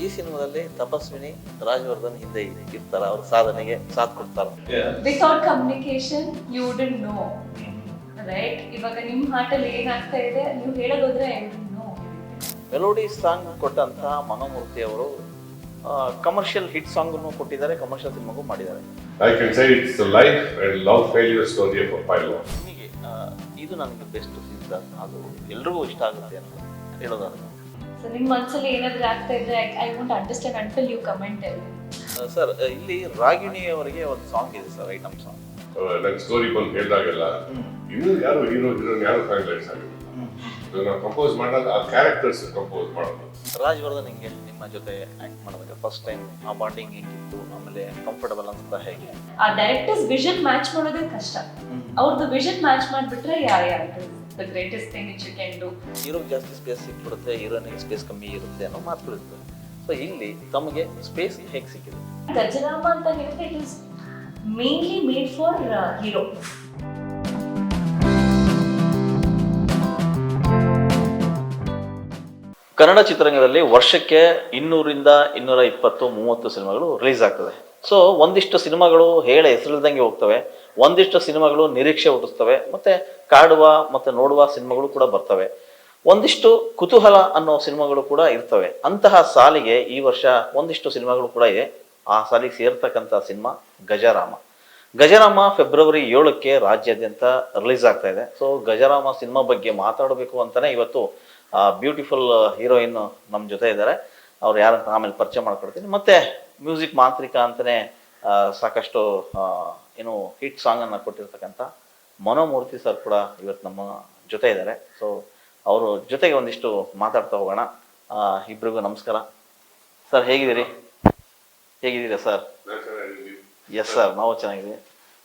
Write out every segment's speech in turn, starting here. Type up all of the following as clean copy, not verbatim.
ಈ ಸಿನಿಮಾದಲ್ಲಿ ತಪಸ್ವಿನಿ ರಾಜವರ್ಧನ್ ಹಿಂದೆ ಇರ್ತಾರ, ಅವ್ರ ಸಾಧನೆಗೆ ಸಾಥ್ ಕೊಡ್ತಾರ. Without communication you wouldn't know, right? ಇವಾಗ ನಿಮ್ಮ ಹಾರ್ಟಲ್ಲಿ ಏನಾಗ್ತಾ ಇದೆ ನೀವು ಹೇಳೋದಾದ್ರೆ I wouldn't know. Melody song ಕೊಟ್ಟಂತ ಮನೋಮೂರ್ತಿ ಅವರು ಕಮರ್ಷಿಯಲ್ ಹಿಟ್ ಸಾಂಗ್ ಕೊಟ್ಟಿದ್ದಾರೆ, ಕಮರ್ಷಿಯಲ್ ಸಿನಿಮಾಗೂ ಮಾಡಿದ್ದಾರೆ. I can say it's the life and love failure story of a pilot. ನಿಮಗೆ ಇದು ನನಗೆ ಬೆಸ್ಟ್ ಸೀಸನ್, ಅದು ಎಲ್ರಿಗೂ ಇಷ್ಟ ಆಗುತ್ತೆ ಅಂತ ಹೇಳೋದಾದ್ರೆ. ಸೊ ನಿಮ್ಮ ಮನಸ್ಸಲ್ಲಿ ಏನಾದರೂ ಆಗ್ತಾ ಇದ್ರೆ I want understand until you comment ಅಲ್ಲಿ. ಸರ್, ಇಲ್ಲಿ ರಾಗಿಣಿ ಅವರಿಗೆ ಒಂದು ಸಾಂಗ್ ಇದೆ ಸರ್, ಐಟಮ್ ಸಾಂಗ್. ನನ್ನ ಸ್ಟೋರಿ ಬಂದು ಹೇಳಿದಾಗೆಲ್ಲ ಇನ್ನೂ ಯಾರು ಹೀರೋಯಿನ್ ಯಾರು ಫೈನಲೈಸ್ ಆಗಿಲ್ಲ. ನಾವು ಕಂಪೋಸ್ ಮಾಡೋದು ಆ ಕ್ಯಾರೆಕ್ಟರ್ಸ್ ಕಂಪೋಸ್ ಮಾಡೋದು. ರಾಜವರ್ಧನ್ ಹಿಂಗೆ ನಿಮ್ಮ ಜೊತೆ ಆಕ್ಟ್ ಮಾಡಿದಾಗ ಫಸ್ಟ್ ಟೈಮ್ ಆ ಬಾಂಡಿಂಗ್ ಹೆಂಗಿತ್ತು, ಆಮೇಲೆ ಕಂಫರ್ಟಬಲ್ ಅನ್ಸುತ್ತಾ ಹೇಗೆ? ಆ ಡೈರೆಕ್ಟರ್ಸ್ ವಿಷನ್ ಮ್ಯಾಚ್ ಮಾಡೋದೇ ಕಷ್ಟ. ಅವ್ರದ್ದು ವಿಷನ್ ಮ್ಯಾಚ್ ಮಾಡಿಬಿಟ್ರೆ the greatest thing which you can do. ಹೀರೋಗೆ ಜಾಸ್ತಿ ಸ್ಪೇಸ್ ಸಿಕ್ಬಿಡುತ್ತೆ, ಹೀರೋನಿಗೆ ಸ್ಪೇಸ್ ಕಮ್ಮಿ ಇರುತ್ತೆ ಅನ್ನೋ ಮಾತುಗಳಿರ್ತದೆ. ಸೊ ಇಲ್ಲಿ ತಮಗೆ ಸ್ಪೇಸ್ ಹೇಗೆ ಸಿಕ್ಕಿದೆ? ಗಜರಾಮ ಅಂತ ಹೇಳಿದ್ರೆ it is mainly made for hero. Kannada ಚಿತ್ರರಂಗದಲ್ಲಿ ವರ್ಷಕ್ಕೆ 200ರಿಂದ 220, 30 ಸಿನಿಮಾಗಳು ರಿಲೀಸ್ ಆಗ್ತದೆ. ಸೊ ಒಂದಿಷ್ಟು ಸಿನಿಮಾಗಳು ಹೇಳ ಹೆಸರಿಲ್ದಂಗೆ ಹೋಗ್ತವೆ, ಒಂದಿಷ್ಟು ಸಿನಿಮಾಗಳು ನಿರೀಕ್ಷೆ ಹುಟ್ಟಿಸ್ತವೆ, ಮತ್ತೆ ಕಾಡುವ ಮತ್ತೆ ನೋಡುವ ಸಿನಿಮಾಗಳು ಕೂಡ ಬರ್ತವೆ, ಒಂದಿಷ್ಟು ಕುತೂಹಲ ಅನ್ನೋ ಸಿನಿಮಾಗಳು ಕೂಡ ಇರ್ತವೆ. ಅಂತಹ ಸಾಲಿಗೆ ಈ ವರ್ಷ ಒಂದಿಷ್ಟು ಸಿನಿಮಾಗಳು ಕೂಡ ಇದೆ. ಆ ಸಾಲಿಗೆ ಸೇರ್ತಕ್ಕಂಥ ಸಿನಿಮಾ ಗಜರಾಮ. ಗಜರಾಮ ಫೆಬ್ರವರಿ 7ಕ್ಕೆ ರಾಜ್ಯಾದ್ಯಂತ ರಿಲೀಸ್ ಆಗ್ತಾ ಇದೆ. ಸೊ ಗಜರಾಮ ಸಿನಿಮಾ ಬಗ್ಗೆ ಮಾತಾಡಬೇಕು ಅಂತಾನೆ ಇವತ್ತು ಬ್ಯೂಟಿಫುಲ್ ಹೀರೋಯಿನ್ ನಮ್ಮ ಜೊತೆ ಇದ್ದಾರೆ. ಅವ್ರು ಯಾರಂತ ಆಮೇಲೆ ಪರಿಚಯ ಮಾಡ್ಕೊಡ್ತೀನಿ. ಮತ್ತೆ ಮ್ಯೂಸಿಕ್ ಮಾಂತ್ರಿಕ ಅಂತಲೇ ಸಾಕಷ್ಟು ಏನು ಹಿಟ್ ಸಾಂಗನ್ನು ಕೊಟ್ಟಿರ್ತಕ್ಕಂಥ ಮನೋಮೂರ್ತಿ ಸರ್ ಕೂಡ ಇವತ್ತು ನಮ್ಮ ಜೊತೆ ಇದ್ದಾರೆ. ಸೊ ಅವ್ರ ಜೊತೆಗೆ ಒಂದಿಷ್ಟು ಮಾತಾಡ್ತಾ ಹೋಗೋಣ. ಇಬ್ರಿಗೂ ನಮಸ್ಕಾರ ಸರ್, ಹೇಗಿದ್ದೀರಿ? ಹೇಗಿದ್ದೀರಾ ಸರ್? ಎಸ್ ಸರ್, ನಾವು ಚೆನ್ನಾಗಿದ್ದೀವಿ.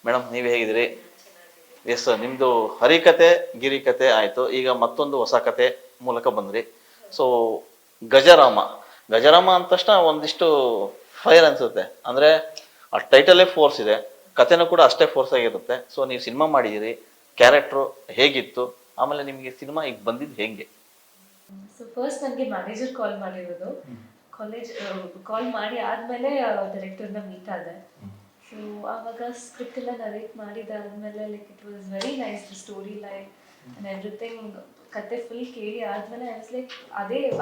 ಮೇಡಮ್, ನೀವು ಹೇಗಿದ್ದೀರಿ? ಎಸ್ ಸರ್, ನಿಮ್ಮದು ಹರಿಕತೆ ಗಿರಿಕತೆ ಆಯಿತು, ಈಗ ಮತ್ತೊಂದು ಹೊಸ ಕತೆ ಮೂಲಕ ಬಂದ್ರಿ. ಸೊ ಗಜರಾಮ ಅಂದ ತಕ್ಷಣ ಒಂದಿಷ್ಟು ಫೈರ್ ಅನ್ಸುತ್ತೆ. ಅಂದರೆ ಆ ಟೈಟಲೇ ಫೋರ್ಸ್ ಇದೆ, ಕತೆನೂ ಕೂಡ ಅಷ್ಟೇ ಫೋರ್ಸ್ ಆಗಿರುತ್ತೆ. ಸೊ ನೀವು ಸಿನಿಮಾ ಮಾಡಿದ್ದೀರಿ, ಕ್ಯಾರೆಕ್ಟ್ರು ಹೇಗಿತ್ತು, ಆಮೇಲೆ ನಿಮಗೆ ಸಿನಿಮಾ ಈಗ ಬಂದಿದ್ದು ಹೆಂಗೆ? ಸೊ ಫಸ್ಟ್ ನನಗೆ ಮ್ಯಾನೇಜರ್ ಕಾಲ್ ಮಾಡಿರೋದು. ಕಾಲ್ ಮಾಡಿ ಆದಮೇಲೆ ಡೈರೆಕ್ಟರ್ನ ಮೀಟ್ ಆದೆ. ಸೊ ಆವಾಗ ಸ್ಕ್ರಿಪ್ಟ್ ಎಲ್ಲ ನರೇಟ್ ಮಾಡಿದಾದ್ಮೇಲೆ like it was very nice, the story line and everything. ಕತೆ ಫುಲ್ ಕೇಳಿ ಆದ್ಮೇಲೆ I was like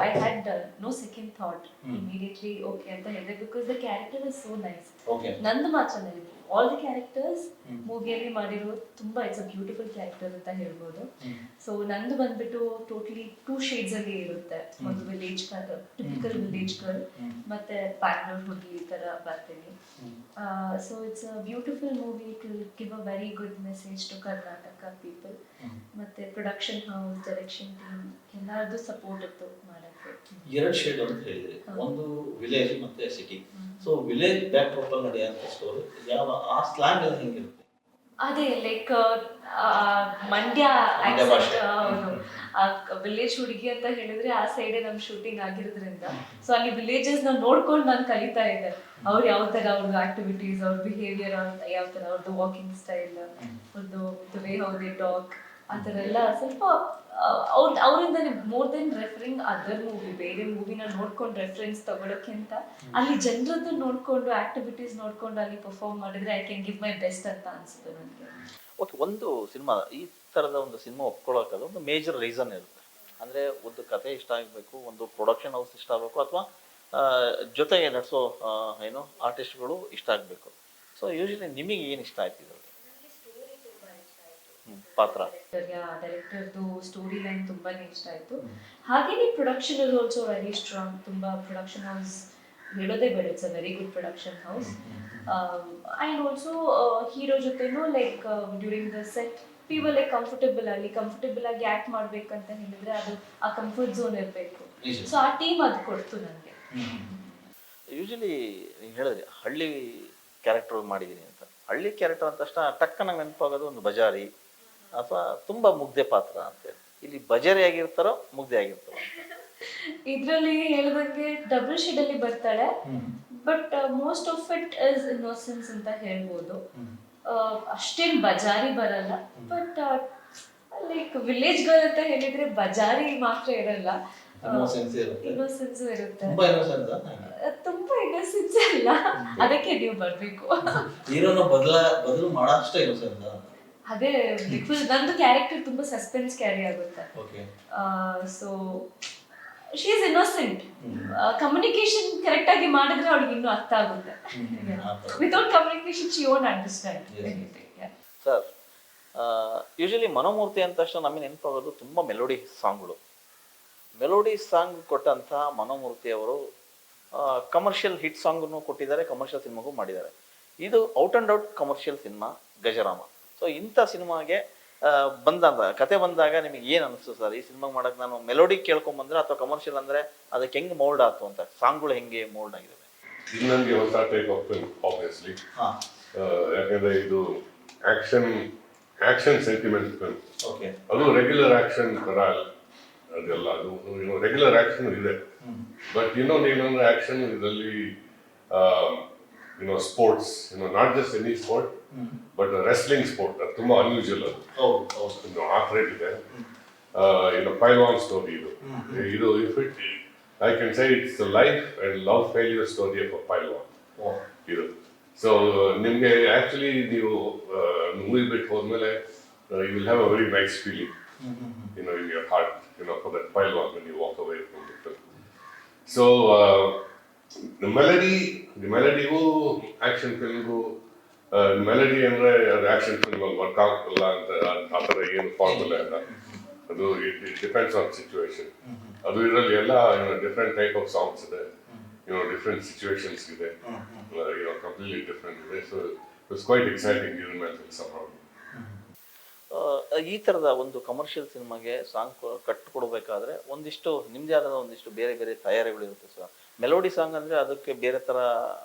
I had no second thought, immediately okay ಅಂತ ಹೇಳಿದೆ. Because the character is so nice. ನಂದು ಮಾತ್ರ ಇಲ್ಲ, ಆಲ್ ದ ಕ್ಯಾರೆಕ್ಟರ್ಸ್ ಮೂವಿಯಲ್ಲಿ ಮಾಡಿರೋ ತುಂಬಾ ಇಟ್ಸ್ ಅ ಬ್ಯೂಟಿಫುಲ್ ಕ್ಯಾರೆಕ್ಟರ್ ಅಂತ ಹೇಳ್ಬೋದು. ಸೊ ನಂದು ಬಂದ್ಬಿಟ್ಟು ಟೋಟಲಿ 2 ಶೇಡ್ಸ್ ಅಲ್ಲಿ ಇರುತ್ತೆ. ಒಂದು ವಿಲೇಜ್ ಟಿಪಿಕಲ್ ವಿಲೇಜ್ ಗರ್ಲ್, ಮತ್ತೆ ಬ್ಯಾಂಗ್ಳೂರ್ ಹುಡುಗಿ ಈ ತರ ಬರ್ತೀನಿ. So it's a beautiful movie to give a very good message to Karnataka people. ಮತ್ತೆ ಪ್ರೊಡಕ್ಷನ್ ಹೌಸ್, ಡೈರೆಕ್ಷನ್ ಟೀಮ್ ಎಲ್ಲರದ್ದು ಸಪೋರ್ಟ್ ಇತ್ತು ಮಾಡಕ್ಕೆ. 2 ಶೇಡ್ ಅಂತ ಹೇಳಿದ್ರಿ, ಒಂದು ವಿಲೇಜ್ ಮತ್ತೆ city. So village backdrop ಅಲ್ಲಿ ನಡೆಯುವಂತ ಸ್ಟೋರಿ ಯಾವ, ಆ ಸ್ಲ್ಯಾಂಗ್ ಎಲ್ಲ ಹೆಂಗಿರುತ್ತೆ? ಅದೇ ಲೈಕ್ ಮಂಡ್ಯ ವಿಲೇಜ್ ಹುಡುಗಿ ಅಂತ ಹೇಳಿದ್ರೆ ಆ ಸೈಡೇ ನಮ್ ಶೂಟಿಂಗ್ ಆಗಿರೋದ್ರಿಂದ ಸೊ ಅಲ್ಲಿ ವಿಲೇಜಸ್ ನಾವು ನೋಡ್ಕೊಂಡು ನಾನು ಕಲಿತಾ ಇದ್ದೆ. ಅವ್ರು ಯಾವ ತರ ಅವ್ರದ್ದು ಆಕ್ಟಿವಿಟೀಸ್, ಅವ್ರ ಬಿಹೇವಿಯರ್, ಯಾವ ತರ ಅವ್ರದ್ದು ವಾಕಿಂಗ್ ಸ್ಟೈಲ್, ಅವ್ರದ್ದು ವೇ ಹೌ ದೇ ಟಾಕ್, ಆ ಥರ ಎಲ್ಲ ಸ್ವಲ್ಪ ಅವರಿಂದಾನೆ more than referring other movie, ಬೇರೆ ಮೂವಿನ ನೋಡ್ಕೊಂಡು ರೆಫರೆನ್ಸ್ ತಗೊಳಕ್ಕಿಂತ ಅಲ್ಲಿ ಜನರದ್ದು ನೋಡ್ಕೊಂಡು ಆಕ್ಟಿವಿಟೀಸ್ ನೋಡ್ಕೊಂಡು ಅಲ್ಲಿ ಪರ್ಫಾರ್ಮ್ ಮಾಡಿದ್ರೆ I can give my best ಅಂತ ಅನ್ಸುತ್ತೆ ನನಗೆ. ಓಕೆ, ಒಂದು ಸಿನಿಮಾ ಈ ಥರದ ಒಂದು ಸಿನಿಮಾ ಒಪ್ಕೊಳ್ಳೋಕೆ ಒಂದು ಮೇಜರ್ ರೀಸನ್ ಇರುತ್ತೆ. ಅಂದರೆ ಒಂದು ಕತೆ ಇಷ್ಟ ಆಗಬೇಕು, ಒಂದು ಪ್ರೊಡಕ್ಷನ್ ಹೌಸ್ ಇಷ್ಟ ಆಗಬೇಕು, ಅಥವಾ ಜೊತೆಗೆ ನಡೆಸೋ ಏನು ಆರ್ಟಿಸ್ಟ್ಗಳು ಇಷ್ಟ ಆಗಬೇಕು. ಸೊ ಯೂಶಲಿ ನಿಮಗೆ ಏನು ಇಷ್ಟ ಆಯ್ತು ಇದರಲ್ಲಿ? ಪಾತ್ರ ಡೈರೆಕ್ಟರ್ದು ಸ್ಟೋರಿ ಲೈನ್ ತುಂಬಾನೇ ಇಷ್ಟ ಆಯ್ತು. ಹಾಗೇನೆ production is also very strong. ತುಂಬಾ ಪ್ರೊಡಕ್ಷನ್ ಹೌಸ್ ಹೇಳೋದೇ ಬೇಡ, it's a very good production house. And also hero ಜೊತೆನೂ like during the set we were like comfortable ಆಗಿ ಆಕ್ಟ್ ಮಾಡ್ಬೇಕಂತ ಹೇಳಿದ್ರೆ ಅದು ಆ ಕಂಫರ್ಟ್ ಝೋನ್ ಇರಬೇಕು. ಸೊ ಆ ಟೀಮ್ ಅದು ಕೊಡ್ತು ನನಗೆ. ಯೂಶಲಿ ನೀವು ಹೇಳಿದ್ರಿ ಹಳ್ಳಿ ಕ್ಯಾರೆಕ್ಟರ್ ಮಾಡಿದ್ದೀನಿ ಅಂತ. ಹಳ್ಳಿ ಕ್ಯಾರೆಕ್ಟರ್ ಅಂತ ತಕ್ಷಣ ಟಕ್ಕನ ನೆನಪಾಗೋದು ಒಂದು ಬಜಾರಿ ಅಥವಾ ತುಂಬಾ ಮುಗ್ಧೆ ಪಾತ್ರ ಅಂತೇಳಿ. ಇಲ್ಲಿ ಬಜಾರಿ ಆಗಿರ್ತಾರೋ ಮುಗ್ಧೆ ಆಗಿರ್ತಾರೋ? ಇದ್ರಲ್ಲಿ ಹೇಳಿದಂಗೆ ಡಬಲ್ ಶೇಡ್ ಅಲ್ಲಿ ಬರ್ತಾಳೆ, but most of it is innocence ಅಂತ ಹೇಳ್ಬೋದು. ಅಷ್ಟೇನ್ ಬಜಾರಿ ಬರಲ್ಲ, ಬಟ್ ಲೈಕ್ ವಿಲೇಜ್ ಗರ್ಲ್ ಅಂತ ಹೇಳಿದ್ರೆ ಬಜಾರಿ ಮಾತ್ರ ಇರಲ್ಲ. ಇನ್ನೋಸೆನ್ಸ್ ಇರುತ್ತೆ, ಇನ್ನೋಸೆನ್ಸ್ ಇರುತ್ತೆ. ತುಂಬಾ ಇನ್ನೋಸೆನ್ಸ್. ತುಂಬಾ ಇನ್ನೋಸೆನ್ಸ್ ಅಲ್ಲ, ಅದಕ್ಕೆ ನೀವು ಬರ್ಬೇಕು. ಹೀರೋನ ಬದಲು ಮಾಡಾಷ್ಟೇ ಇನ್ನೋಸೆನ್ಸ್. ಅದೇ ಬಿಕಾಸ್ ನಂದು ಕ್ಯಾರೆಕ್ಟರ್ ತುಂಬಾ ಸಸ್ಪೆನ್ಸ್ ಕ್ಯಾರಿ ಆಗುತ್ತೆ. Okay. So she is innocent. Communication correct ಆಗಿ ಮಾಡಿದ್ರೆ ಅವಳಿಗೆ ಇನ್ನೂ ಅರ್ಥ ಆಗುತ್ತೆ. Without communication she won't understand anything. Sir, usually Mano Murthy ಅಂದ ತಕ್ಷಣ ನಮಗೆ ನೆನಪಾಗೋದು ತುಂಬ ಮೆಲೋಡಿ ಸಾಂಗ್ಗಳು. ಮೆಲೋಡಿ ಸಾಂಗ್ ಕೊಟ್ಟಂಥ ಮನೋಮೂರ್ತಿ ಅವರು ಕಮರ್ಷಿಯಲ್ ಹಿಟ್ ಸಾಂಗನ್ನು ಕೊಟ್ಟಿದ್ದಾರೆ, ಕಮರ್ಷಿಯಲ್ ಸಿನಿಮಾಗೂ ಮಾಡಿದ್ದಾರೆ. ಇದು out and out commercial cinema Gajarama. So ಇಂಥ ಸಿನಿಮಾಗೆ ಕತೆ ಬಂದಾಗ ನಿಮಗೆ ಏನು ಅನಿಸ್ತು ಸರ್? ಈ ಸಿನಿಮಾ ಮಾಡೋಕ್ಕೆ ನಾನು ಮೆಲೋಡಿ ಕೇಳ್ಕೊಂಬಂದ್ರೆ ಅಥವಾ ಕಮರ್ಷಿಯಲ್ ಅಂದರೆ ಅದಕ್ಕೆ ಹೆಂಗೆ ಮೋಲ್ಡ್ ಆಯ್ತು ಅಂತ, ಸಾಂಗ್ಗಳು ಹೆಂಗೆ ಮೋಲ್ಡ್ ಆಗಿದೆ? ಇದು ನನಗೆ ಹೊಸ ಟೈಪ್ ಆಫ್ ಫಿಲ್ಮ್ ಆಬ್ವಿಯಸ್ಲಿ. ಯಾಕಂದ್ರೆ ಇದು ಆಕ್ಷನ್ ಸೆಂಟಿಮೆಂಟ್ ಫಿಲ್ಮ್. ಓಕೆ. ಅದು ರೆಗ್ಯುಲರ್ ಆಕ್ಷನ್ ತರ ಅದೆಲ್ಲ, ಅದು ರೆಗ್ಯುಲರ್ ಆಕ್ಷನ್ ಇದೆ, ಬಟ್ ಇನ್ನೊಂದು ಏನಂದ್ರೆ ಆಕ್ಷನ್ ಇದರಲ್ಲಿ sports, not just any sport but wrestling sport. ಅದು ತುಂಬಾ ಅನ್ಯೂಜುವಲ್. ಅದು ಆ ಥ್ರೆಡ್ ಇದೆ. ಪೈಲ್ವಾನ್ ಸ್ಟೋರಿ ಇದು if it I can say it's the life and love failure story of a Pailwaan ಇದು. ಸೊ ನಿಮಗೆ ಆಕ್ಚುಲಿ ನೀವು ಮೂವಿ ಬಿಟ್ಟು ಹೋದ್ಮೇಲೆ you will have a very nice feeling in your heart, for that pylon when you walk away from the film. So the melody-ಗೂ action film-ಗೂ melody ಅಂದ್ರೆ ಅದು action film ಅಲ್ಲಿ work ಆಗಲ್ಲ ಅಂತ ಆ ಥರ ಏನು ಫಾರ್ಮುಲಾ ಇಲ್ಲ. ಅದು ಇಟ್ ಡಿಪೆಂಡ್ಸ್ ಆನ್ ಸಿಚುವೇಶನ್. ಅದು ಇದರಲ್ಲಿ ಎಲ್ಲ ಡಿಫ್ರೆಂಟ್ ಟೈಪ್ ಆಫ್ ಸಾಂಗ್ಸ್ ಇದೆ, ಡಿಫ್ರೆಂಟ್ ಸಿಚುವೇಶನ್ಸ್ ಇದೆ, ಕಂಪ್ಲೀಟ್ಲಿ ಡಿಫ್ರೆಂಟ್ ಇದೆ. So it's quite exciting in my film somehow. ಈ ಥರದ ಒಂದು ಕಮರ್ಷಿಯಲ್ ಸಿನಿಮಾಗೆ ಸಾಂಗ್ ಕಟ್ಟಿಕೊಡ್ಬೇಕಾದ್ರೆ ಒಂದಿಷ್ಟು ನಿಮ್ಮದೇ ಆದ ಒಂದಿಷ್ಟು ಬೇರೆ ಬೇರೆ ತಯಾರಿಗಳು ಇರುತ್ತೆ ಸರ್. ಮೆಲೋಡಿ ಸಾಂಗ್ ಅಂದರೆ ಅದಕ್ಕೆ ಬೇರೆ ಥರ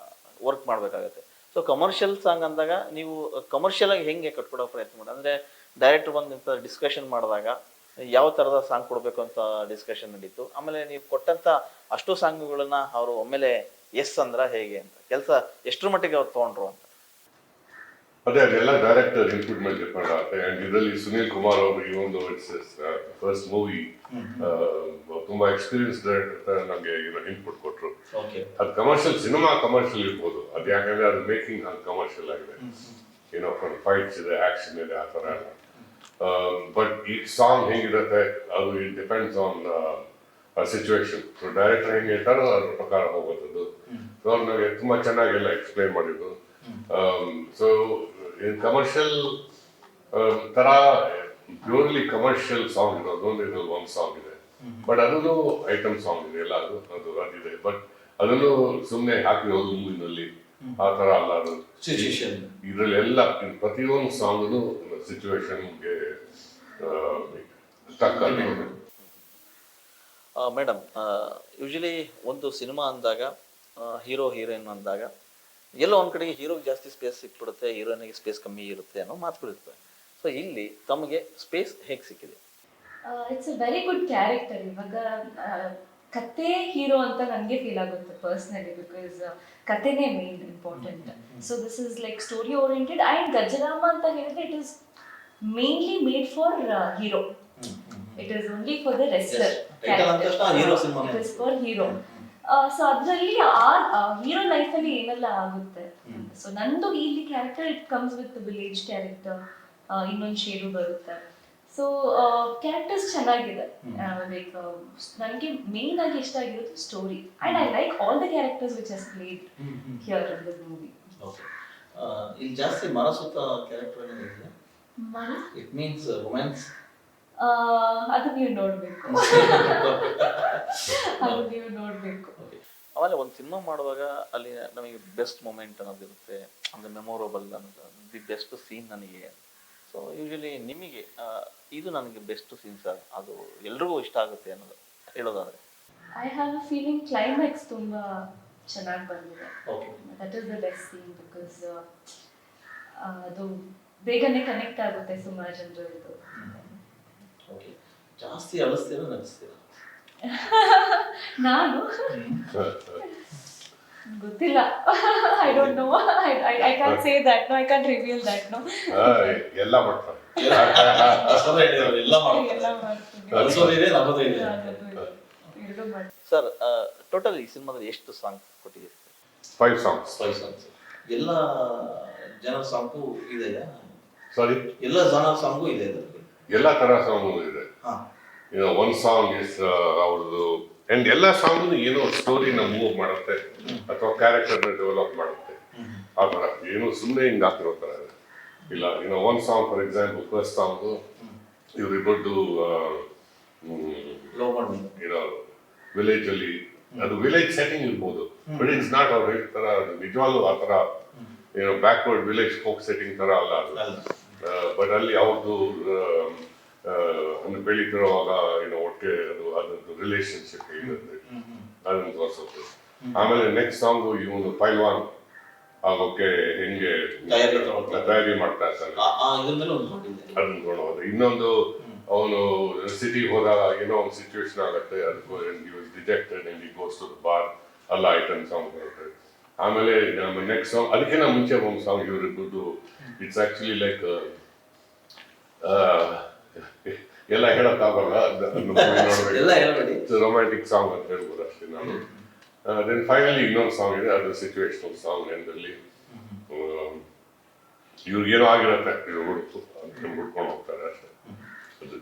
ವರ್ಕ್ ಮಾಡಬೇಕಾಗತ್ತೆ. ಸೊ ಕಮರ್ಷಿಯಲ್ ಸಾಂಗ್ ಅಂದಾಗ ನೀವು ಕಮರ್ಷಿಯಲ್ ಆಗಿ ಹೆಂಗೆ ಕಟ್ಕೊಡೋ ಪ್ರಯತ್ನ ಮಾಡಿ, ಅಂದರೆ ಡೈರೆಕ್ಟರ್ ಬಂದು ಡಿಸ್ಕಷನ್ ಮಾಡಿದಾಗ ಯಾವ ಥರದ ಸಾಂಗ್ ಕೊಡಬೇಕು ಅಂತ ಡಿಸ್ಕಷನ್ ನಡೀತು. ಆಮೇಲೆ ನೀವು ಕೊಟ್ಟಂಥ ಅಷ್ಟು ಸಾಂಗ್ಗಳನ್ನ ಅವರು ಒಮ್ಮೆಲೆ ಎಸ್ ಅಂದ್ರೆ ಹೇಗೆ ಅಂತ, ಕೆಲಸ ಎಷ್ಟರ ಮಟ್ಟಿಗೆ ಅವ್ರು ತೊಗೊಂಡ್ರು ಅಂತ? ಅದೆಲ್ಲ ಡೈರೆಕ್ಟರ್ ಇನ್ಪುಟ್ ಮೇಲೆ ಡಿಪೆಂಡ್ ಆಗುತ್ತೆ. ಅಂಡ್ ಇದರಲ್ಲಿ ಸುನೀಲ್ ಕುಮಾರ್ ಅವರು ಇವೊಂದು ಇಟ್ಸ್ ಫಸ್ಟ್ ಮೂವಿ, ತುಂಬಾ ಎಕ್ಸ್ಪೀರಿಯನ್ಸ್ ಡೈರೆಕ್ಟರ್ ನಮಗೆ ಇನ್ಪುಟ್ ಕೊಟ್ಟರು. ಅದು ಕಮರ್ಷಿಯಲ್ ಸಿನಿಮಾ ಕಮರ್ಷಿಯಲ್ ಇರ್ಬೋದು, ಅದು ಯಾಕಂದ್ರೆ ಅದು ಮೇಕಿಂಗ್ ಅದು ಕಮರ್ಷಿಯಲ್ ಆಗಿದೆ. ಫೈಟ್ಸ್ ಇದೆ, ಆಕ್ಷನ್ ಇದೆ, ಆ ಥರ ಎಲ್ಲ. ಬಟ್ ಈ ಸಾಂಗ್ ಹೆಂಗಿರುತ್ತೆ ಅದು it depends on situation. So director ಹೆಂಗೆ ಹೇಳ್ತಾರೋ ಅದ್ರ ಪ್ರಕಾರ ಹೋಗೋದು. ಸೊ ಅವ್ರು ನನಗೆ ತುಂಬಾ ಚೆನ್ನಾಗೆಲ್ಲ ಎಕ್ಸ್ಪ್ಲೈನ್ ಮಾಡಿದ್ದು. ಸೊ ಕಮರ್ಷಿಯಲ್ ತರ ಪ್ಯೂರ್ಲಿ ಕಮರ್ಷಿಯಲ್ ಸಾಂಗ್ ಇರೋದು ಒಂದು ಸಾಂಗ್ ಇದೆ, ಬಟ್ ಅದನ್ನು ಐಟಮ್ ಸಾಂಗ್ ಇದೆ, ಎಲ್ಲ ಅದಿದೆ. ಬಟ್ ಅದನ್ನು ಸುಮ್ಮನೆ ಹಾಕಿ ಹೋದು ಮೂವಿನಲ್ಲಿ ಆ ತರ ಅಲ್ಲ. ಅದು ಇದರಲ್ಲಿ ಎಲ್ಲ ಪ್ರತಿಯೊಂದು ಸಾಂಗ್ನು ಸಿಚುವೇಶನ್ಗೆ ತಕ್ಕ. ಮೇಡಮ್, ಯೂಶಲಿ ಒಂದು ಸಿನಿಮಾ ಅಂದಾಗ ಹೀರೋ ಹೀರೋಯಿನ್ ಅಂದಾಗ ಎಲ್ಲೋ ಒಂದು ಕಡೆಗೆ ಹೀರೋಗೆ ಜಾಸ್ತಿ ಸ್ಪೇಸ್ ಸಿಕ್ಬಿಡುತ್ತೆ, ಹೀರೋಯಿನಿಗೆ ಸ್ಪೇಸ್ ಕಮ್ಮಿ ಇರುತ್ತೆ ಅನ್ನೋ ಮಾತುಗಳಿರ್ತವೆ. ಸೊ ಇಲ್ಲಿ ತಮಗೆ ಸ್ಪೇಸ್ ಹೇಗೆ ಸಿಕ್ಕಿದೆ? It's a very good character. ಇವಾಗ ಕತೆ ಹೀರೋ ಅಂತ ನನಗೆ ಫೀಲ್ ಆಗುತ್ತೆ ಪರ್ಸ್ನಲಿ, ಬಿಕಾಸ್ ಕತೆನೇ main important. So this is like story oriented. And Gajarama ಅಂತ ಹೇಳಿದ್ರೆ it is mainly made for hero. It is only for the wrestler. It is for hero. So ಅದರಲ್ಲಿ hero ಲೈಫಲ್ಲಿ ಏನೆಲ್ಲ ಆಗುತ್ತೆ. ಸೊ ನಂದು ಇಲ್ಲಿ character it comes with village character, ಇನ್ನೊಂದು shade ಬರುತ್ತೆ. ಸೊ ಕ್ಯಾರೆಕ್ಟರ್ಸ್ ಚೆನ್ನಾಗಿದೆ. ಲೈಕ್ ನನಗೆ ಮೇನ್ ಆಗಿ ಇಷ್ಟ ಆಗಿರೋದು story. And I like all the characters which has played here in this movie. ಇಲ್ಲಿ ಜಾಸ್ತಿ ಮನಸುತ್ತ ಕ್ಯಾರೆಕ್ಟರ್ ಏನಿದೆ, ಇಟ್ ಮೀನ್ಸ್ ರೊಮ್ಯಾನ್ಸ್. ಅದು ನೀವು ನೋಡ್ಬೇಕು. ಅದು ನೀವು ನೋಡ್ಬೇಕು. ಆಮೇಲೆ ಒಂದು ಸಿನಿಮಾ ಮಾಡುವಾಗ ಅಲ್ಲಿ ನಮಗೆ ಬೆಸ್ಟ್ ಮೂಮೆಂಟ್ ಅನ್ನೋದಿರುತ್ತೆ, ಅಂದರೆ ಮೆಮೊರಬಲ್ ಅನ್ನೋದು, ದಿ ಬೆಸ್ಟ್ ಸೀನ್ ನನಗೆ. ಸೊ ಯೂಶಲಿ ನಿಮಗೆ ಇದು ನನಗೆ ಬೆಸ್ಟ್ ಸೀನ್ ಸರ್, ಅದು ಎಲ್ರಿಗೂ ಇಷ್ಟ ಆಗುತ್ತೆ ಅನ್ನೋದು ಹೇಳೋದಾದ್ರೆ? I have a feeling climax ತುಂಬ ಚೆನ್ನಾಗಿ ಬಂದಿದೆ. That is the best scene, because ಅದು ಬೇಗನೆ ಕನೆಕ್ಟ್ ಆಗುತ್ತೆ ಸುಮಾರು ಜನರು. ಜಾಸ್ತಿ ಅಳಿಸ್ತೀರಾ ನಗಿಸ್ತೀರಾ? ನಾನು ಗೊತ್ತಿಲ್ಲ. I don't know. I can say that. No, I can reveal that. No. ಎಲ್ಲ ಮಾಡ್ತಾರೆ, ಎಲ್ಲ ಮಾಡ್ತೀನಿ. ಅಳಿಸೋದಿದೆ, ನಗೋದು ಇದೆ. ಇಂಪ್ರೂವ್ ಮಾಡಿ. ಸರ್ ಟೋಟಲ್ ಈ ಸಿನಿಮಾದಲ್ಲಿ ಎಷ್ಟು ಸಾಂಗ್ ಕೊಟ್ಟಿದ್ದೀರಿ? 5 songs. 5 songs. ಎಲ್ಲ ಜನರ ಸಾಂಗು ಇದೆಯಾ? ಸಾರಿ, ಎಲ್ಲ ಜನರ ಸಾಂಗು ಇದೆ ಇದರಲ್ಲಿ. ಎಲ್ಲ ತರ ಸಾಂಗ್ ಇದೆ. ಒನ್ ಸಾಂಗ್ ಇಸ್ ಅವ್ರದ್ದು ಅಂಡ್ ಎಲ್ಲ ಸಾಂಗ್ ಏನೋ ಸ್ಟೋರಿನ ಮೂವ್ ಮಾಡುತ್ತೆ ಅಥವಾ ಕ್ಯಾರೆಕ್ಟರ್ನ ಡೆವಲಪ್ ಮಾಡುತ್ತೆ. ಆ ಥರ ಏನು ಸುಮ್ಮನೆ ಹಿಂಗೆ ಹಾಕಿರೋ ಥರ ಇಲ್ಲ. One song for example first song ಇವರಿಬ್ಬರದ್ದು ವಿಲೇಜ್ ಅಲ್ಲಿ, ಅದು ವಿಲೇಜ್ ಸೆಟ್ಟಿಂಗ್ ಇರ್ಬೋದು, ಬಟ್ ಇಟ್ಸ್ ನಾಟ್ ಅವ್ರು ಹೇಳ್ತಾರ ನಿಜವಾಗ್ಲೂ ಆ ಥರ ಬ್ಯಾಕ್ವರ್ಡ್ ವಿಲೇಜ್ ಫೋಕ್ ಸೆಟ್ಟಿಂಗ್ ಥರ ಅಲ್ಲ ಅದು. ಬಟ್ ಅಲ್ಲಿ ಅವ್ರದ್ದು ಬೆಳೀತಿರುವಾಗ ಒಟ್ಟಿಗೆ ಅದ್ರದ್ದು ರಿಲೇಶನ್ಶಿಪ್ ಇರುತ್ತೆ, ಅದನ್ನು ತೋರಿಸುತ್ತೆ. ಆಮೇಲೆ ನೆಕ್ಸ್ಟ್ ಸಾಂಗು ಇವನು ಪೈಲ್ವಾನ್ ಆಗೋಕೆ ಹೆಂಗೆ ತಯಾರಿ ಮಾಡ್ತಾ ಇರ್ತಾನೆ ಅದನ್ನ ನೋಡೋದು. ಇನ್ನೊಂದು ಅವನು ಸಿಟಿ ಹೋದಾಗ ಏನೋ ಒಂದು ಸಿಚುವೇಶನ್ ಆಗುತ್ತೆ, ಅದಕ್ಕೆ dejected and he goes to the bar, ಅಲ್ಲ ಐಟಮ್ ಸಾಂಗ್ ಬರುತ್ತೆ. ಆಮೇಲೆ ನೆಕ್ಸ್ಟ್ ಸಾಂಗ್ ಅದಕ್ಕಿಂತ ಮುಂಚೆ ಒಂದು ಸಾಂಗ್ ಇವರಿಬ್ಬರದ್ದು ಇಟ್ಸ್ ಆಕ್ಚುಲಿ ಲೈಕ್ ಎಲ್ಲ ಹೇಳಕ್ಕಾಗಲ್ಲ, ರೊಮ್ಯಾಂಟಿಕ್ ಸಾಂಗ್ ಅಂತ ಹೇಳ್ಬೋದು ಅಷ್ಟೇ ನಾನು. ದೆನ್ ಫೈನಲಿ ಇನ್ನೊಂದು ಸಾಂಗ್ ಇದೆ, ಅದು ಸಿಚುವೇಶನಲ್ ಸಾಂಗ್. ಎಂದಲ್ಲಿ ಇವ್ರಿಗೇನೋ ಆಗಿರತ್ತೆ, ಇವ್ರು ಹುಡ್ಕೊಂಡು ಹೋಗ್ತಾರೆ ಅಷ್ಟೇ. ಅದು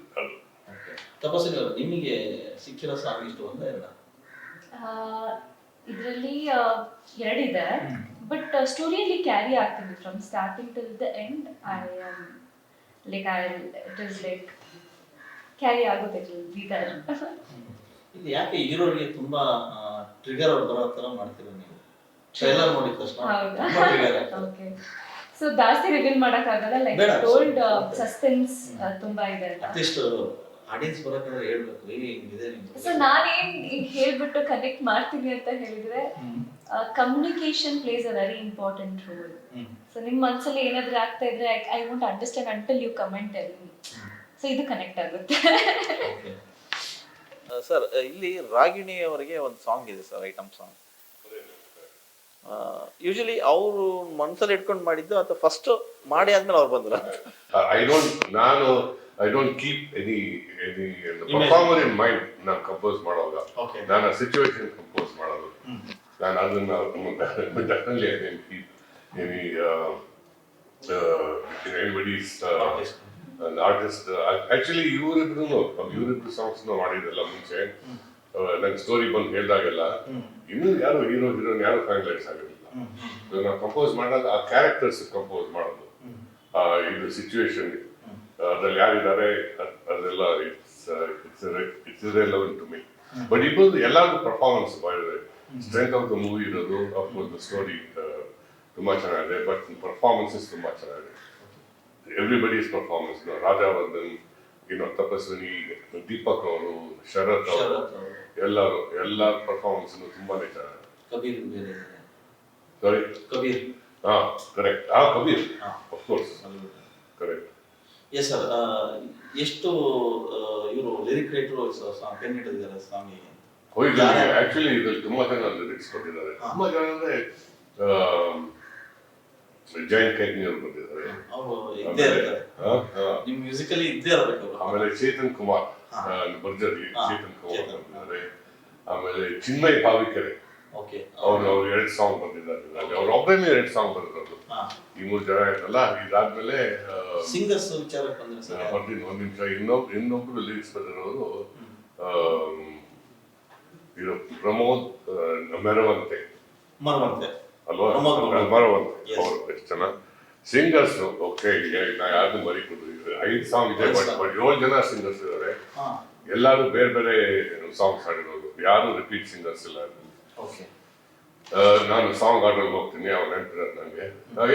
ತಪಸ್ಸಿನ ನಿಮಗೆ ಸಿಕ್ಕಿರೋ ಸಾಂಗ್ ಇಷ್ಟು ಒಂದ ಎರಡ? ಇದರಲ್ಲಿ ಎರಡಿದೆ, ಬಟ್ ಸ್ಟೋರಿಯಲ್ಲಿ ಕ್ಯಾರಿ ಆಗ್ತೀನಿ from starting till the end. It is like carry ಆಗುತ್ತೆ ಗೀತಾರ್. ಇದು ಯಾಕೆ ಹೀರೋರಿಗೆ ತುಂಬಾ ಟ್ರಿಗರ್ ಬರೋ ತರ ಮಾಡ್ತೀರಾ ನೀವು? ಟ್ರೈಲರ್ ನೋಡಿದ ತಕ್ಷಣ ತುಂಬಾ ಟ್ರಿಗರ್ ಓಕೆ, ಸೊ ಜಾಸ್ತಿ ರಿವೀಲ್ ಮಾಡಕ್ ಆಗಲ್ಲ, ಲೈಕ್ ಟೋಲ್ಡ್ ಸಸ್ಪೆನ್ಸ್ ತುಂಬಾ ಇದೆ ಅಂತ. ಅಟ್ಲೀಸ್ಟ್ ಆಡಿಯನ್ಸ್ ಬರಕಂದ್ರೆ ಹೇಳ್ಬೇಕು ಇದೆ ನಿಮ್ದು. ಸೊ ನಾನೇನ್ ಈಗ ಹೇಳ್ಬಿಟ್ಟು ಕನೆಕ್ಟ್ ಮಾಡ್ತೀನಿ ಅಂತ ಹೇಳಿದ್ರೆ, communication plays a very important role. So ನಿಮ್ ಮನ್ಸಲ್ಲಿ ಏನಾದ್ರೂ ಆಗ್ತಾ ಇದ್ರೆ I want understand until you comment tell me. So ಇದು ಕನೆಕ್ಟ್ ಆಗುತ್ತೆ. ಸರ್ ಇಲ್ಲಿ ರಾಗಿಣಿ ಅವರಿಗೆ ಒಂದು ಸಾಂಗ್ ಇದೆ ಸರ್, ಐಟಮ್ ಸಾಂಗ್. ಯೂಶಲಿ ಅವರು ಮನ್ಸಲ್ಲಿ ಇಟ್ಕೊಂಡು ಮಾಡಿದ್ದು ಅಥವಾ ಫಸ್ಟ್ ಮಾಡಿ ಆದ್ಮೇಲೆ ಅವ್ರು ಬಂದ್ರ? I don't keep any performer in mind. ನಾನು ಕಂಪೋಸ್ ಮಾಡುವಾಗ ನಾನು ಆ ಸಿಚುವೇಶನ್ ಕಂಪೋಸ್ ಮಾಡೋದು. ನಾನು ಅದನ್ನ definitely I don't keep any anybody's artist. Actually ಇವರಿಬ್ರು ಸಾಂಗ್ಸ್ ಮಾಡಿದ್ರಲ್ಲ ಮುಂಚೆ, ನಂಗೆ ಸ್ಟೋರಿ ಬಂದು ಹೇಳ್ದಾಗೆಲ್ಲ ಇನ್ನೂ ಯಾರು ಹೀರೋನ್ ಯಾರು ಫೈನಲೈಸ್ ಆಗಿರಲಿಲ್ಲ. ನಾವು ಕಂಪೋಸ್ ಮಾಡಿದಾಗ ಆ ಕ್ಯಾರೆಕ್ಟರ್ಸ್ ಕಂಪೋಸ್ ಮಾಡೋದು, ಇದು ಸಿಚುವೇಶನ್ ಅದ್ರಲ್ಲಿ ಯಾರಿದ್ದಾರೆ ಅದೆಲ್ಲ it's irrelevant to me. But ಇಬ್ಬರು ಎಲ್ಲಾರ್ದು ಪರ್ಫಾರ್ಮೆನ್ಸ್ ಮಾಡಿದ್ರೆ ಸ್ಟ್ರೆಂತ್ ಆಫ್ ದ ಮೂವಿ ಇರೋದು. ಅಫ್ಕೋರ್ಸ್ ಸ್ಟೋರಿ ತುಂಬಾ ಚೆನ್ನಾಗಿದೆ, ಬಟ್ ಪರ್ಫಾರ್ಮೆನ್ಸಸ್ ತುಂಬಾ ಚೆನ್ನಾಗಿದೆ. ಎವ್ರಿಬಡೀಸ್ ಪರ್ಫಾರ್ಮೆನ್ಸ್, ರಾಜಾವರ್ಧನ್, ತಪಸ್ವಿನಿ, ದೀಪಕ್ ಅವರು, ಶರತ್ ಅವರು, ಎಲ್ಲ ಪರ್ಫಾರ್ಮೆನ್ಸ್ ತುಂಬಾನೇ ಚೆನ್ನಾಗಿದೆ. ಕಬೀರ್ ಬೇರೆ, sorry Kabir, correct, Kabir of course correct. Yes sir. ಎಷ್ಟು ಇವರು ಲಿರಿಕ್ ರೈಟರು ಪೆನ್ ಇಟ್ಟಿದ್ದಾರೆ ಸಾಂಗಿಗೆ? ಆಕ್ಚುಲಿ ಇದ್ರಲ್ಲಿ ತುಂಬಾ ಜನ ಲಿರಿಕ್ಸ್ ಕೊಟ್ಟಿದ್ದಾರೆ. ತುಂಬಾ ಜನ ಅಂದ್ರೆ ಜೈಂಟ್ ಕೆಗ್ನಿ ಅವರು ಬಂದಿದ್ದಾರೆ, ಅವರು ಇದ್ದೇ ಇರ್ತಾರೆ ನಿಮ್ ಮ್ಯೂಸಿಕಲ್ಲಿ ಇದ್ದೇ ಇರಬೇಕು. ಆಮೇಲೆ ಚೇತನ್ ಕುಮಾರ್ ಬರ್ಜರಿ, ಚೇತನ್ ಕುಮಾರ್ ಬಂದಿದ್ದಾರೆ. ಆಮೇಲೆ ಚಿನ್ಮಯ್ ಭಾವಿಕೆರೆ, ಅವ್ರು 2 ಸಾಂಗ್ ಬಂದಿದ್ದಾರೆ. ಅವ್ರ ಒಬ್ಬರೇ 2 ಸಾಂಗ್ ಬಂದಿರೋದು. ಈ 3 ಜನ ಆಯ್ತಲ್ಲ. ಇದಾದ್ಮೇಲೆ ಸಿಂಗರ್ಸ್ ವಿಚಾರಕ್ಕೆ ಬಂದ್ರೆ ಸರ್ ಬರ್ತೀನಿ ಒಂದ್ ನಿಮಿಷ. ಇನ್ನೊಬ್ರು ಲಿರಿಕ್ಸ್ ಬಂದಿರೋರು ಪ್ರಮೋದ್ ಮೆರವಂತೆ ಅಲ್ವಾ, ಮರವಂತೆ ಅವರು ಎಷ್ಟು ಜನ ಸಿಂಗರ್ಸ್. ಓಕೆ, ನಾ ಯಾರು ಮರಿಕೊಡ್ರಿ 5 ಸಾಂಗ್ ಇದೆ, ಬಟ್ 7 ಜನ ಸಿಂಗರ್ಸ್ ಇದ್ದಾರೆ. ಎಲ್ಲಾರು ಬೇರೆ ಬೇರೆ ಸಾಂಗ್ಸ್ ಹಾಡಿರೋದು, ಯಾರು ರಿಪೀಟ್ ಸಿಂಗರ್ಸ್ ಇಲ್ಲ. ನಾನು ಸಾಂಗ್ ಆರ್ಡರ್ ಹೋಗ್ತೀನಿ, ಅವ್ರು ನೆನಪಿರೋದು ನನಗೆ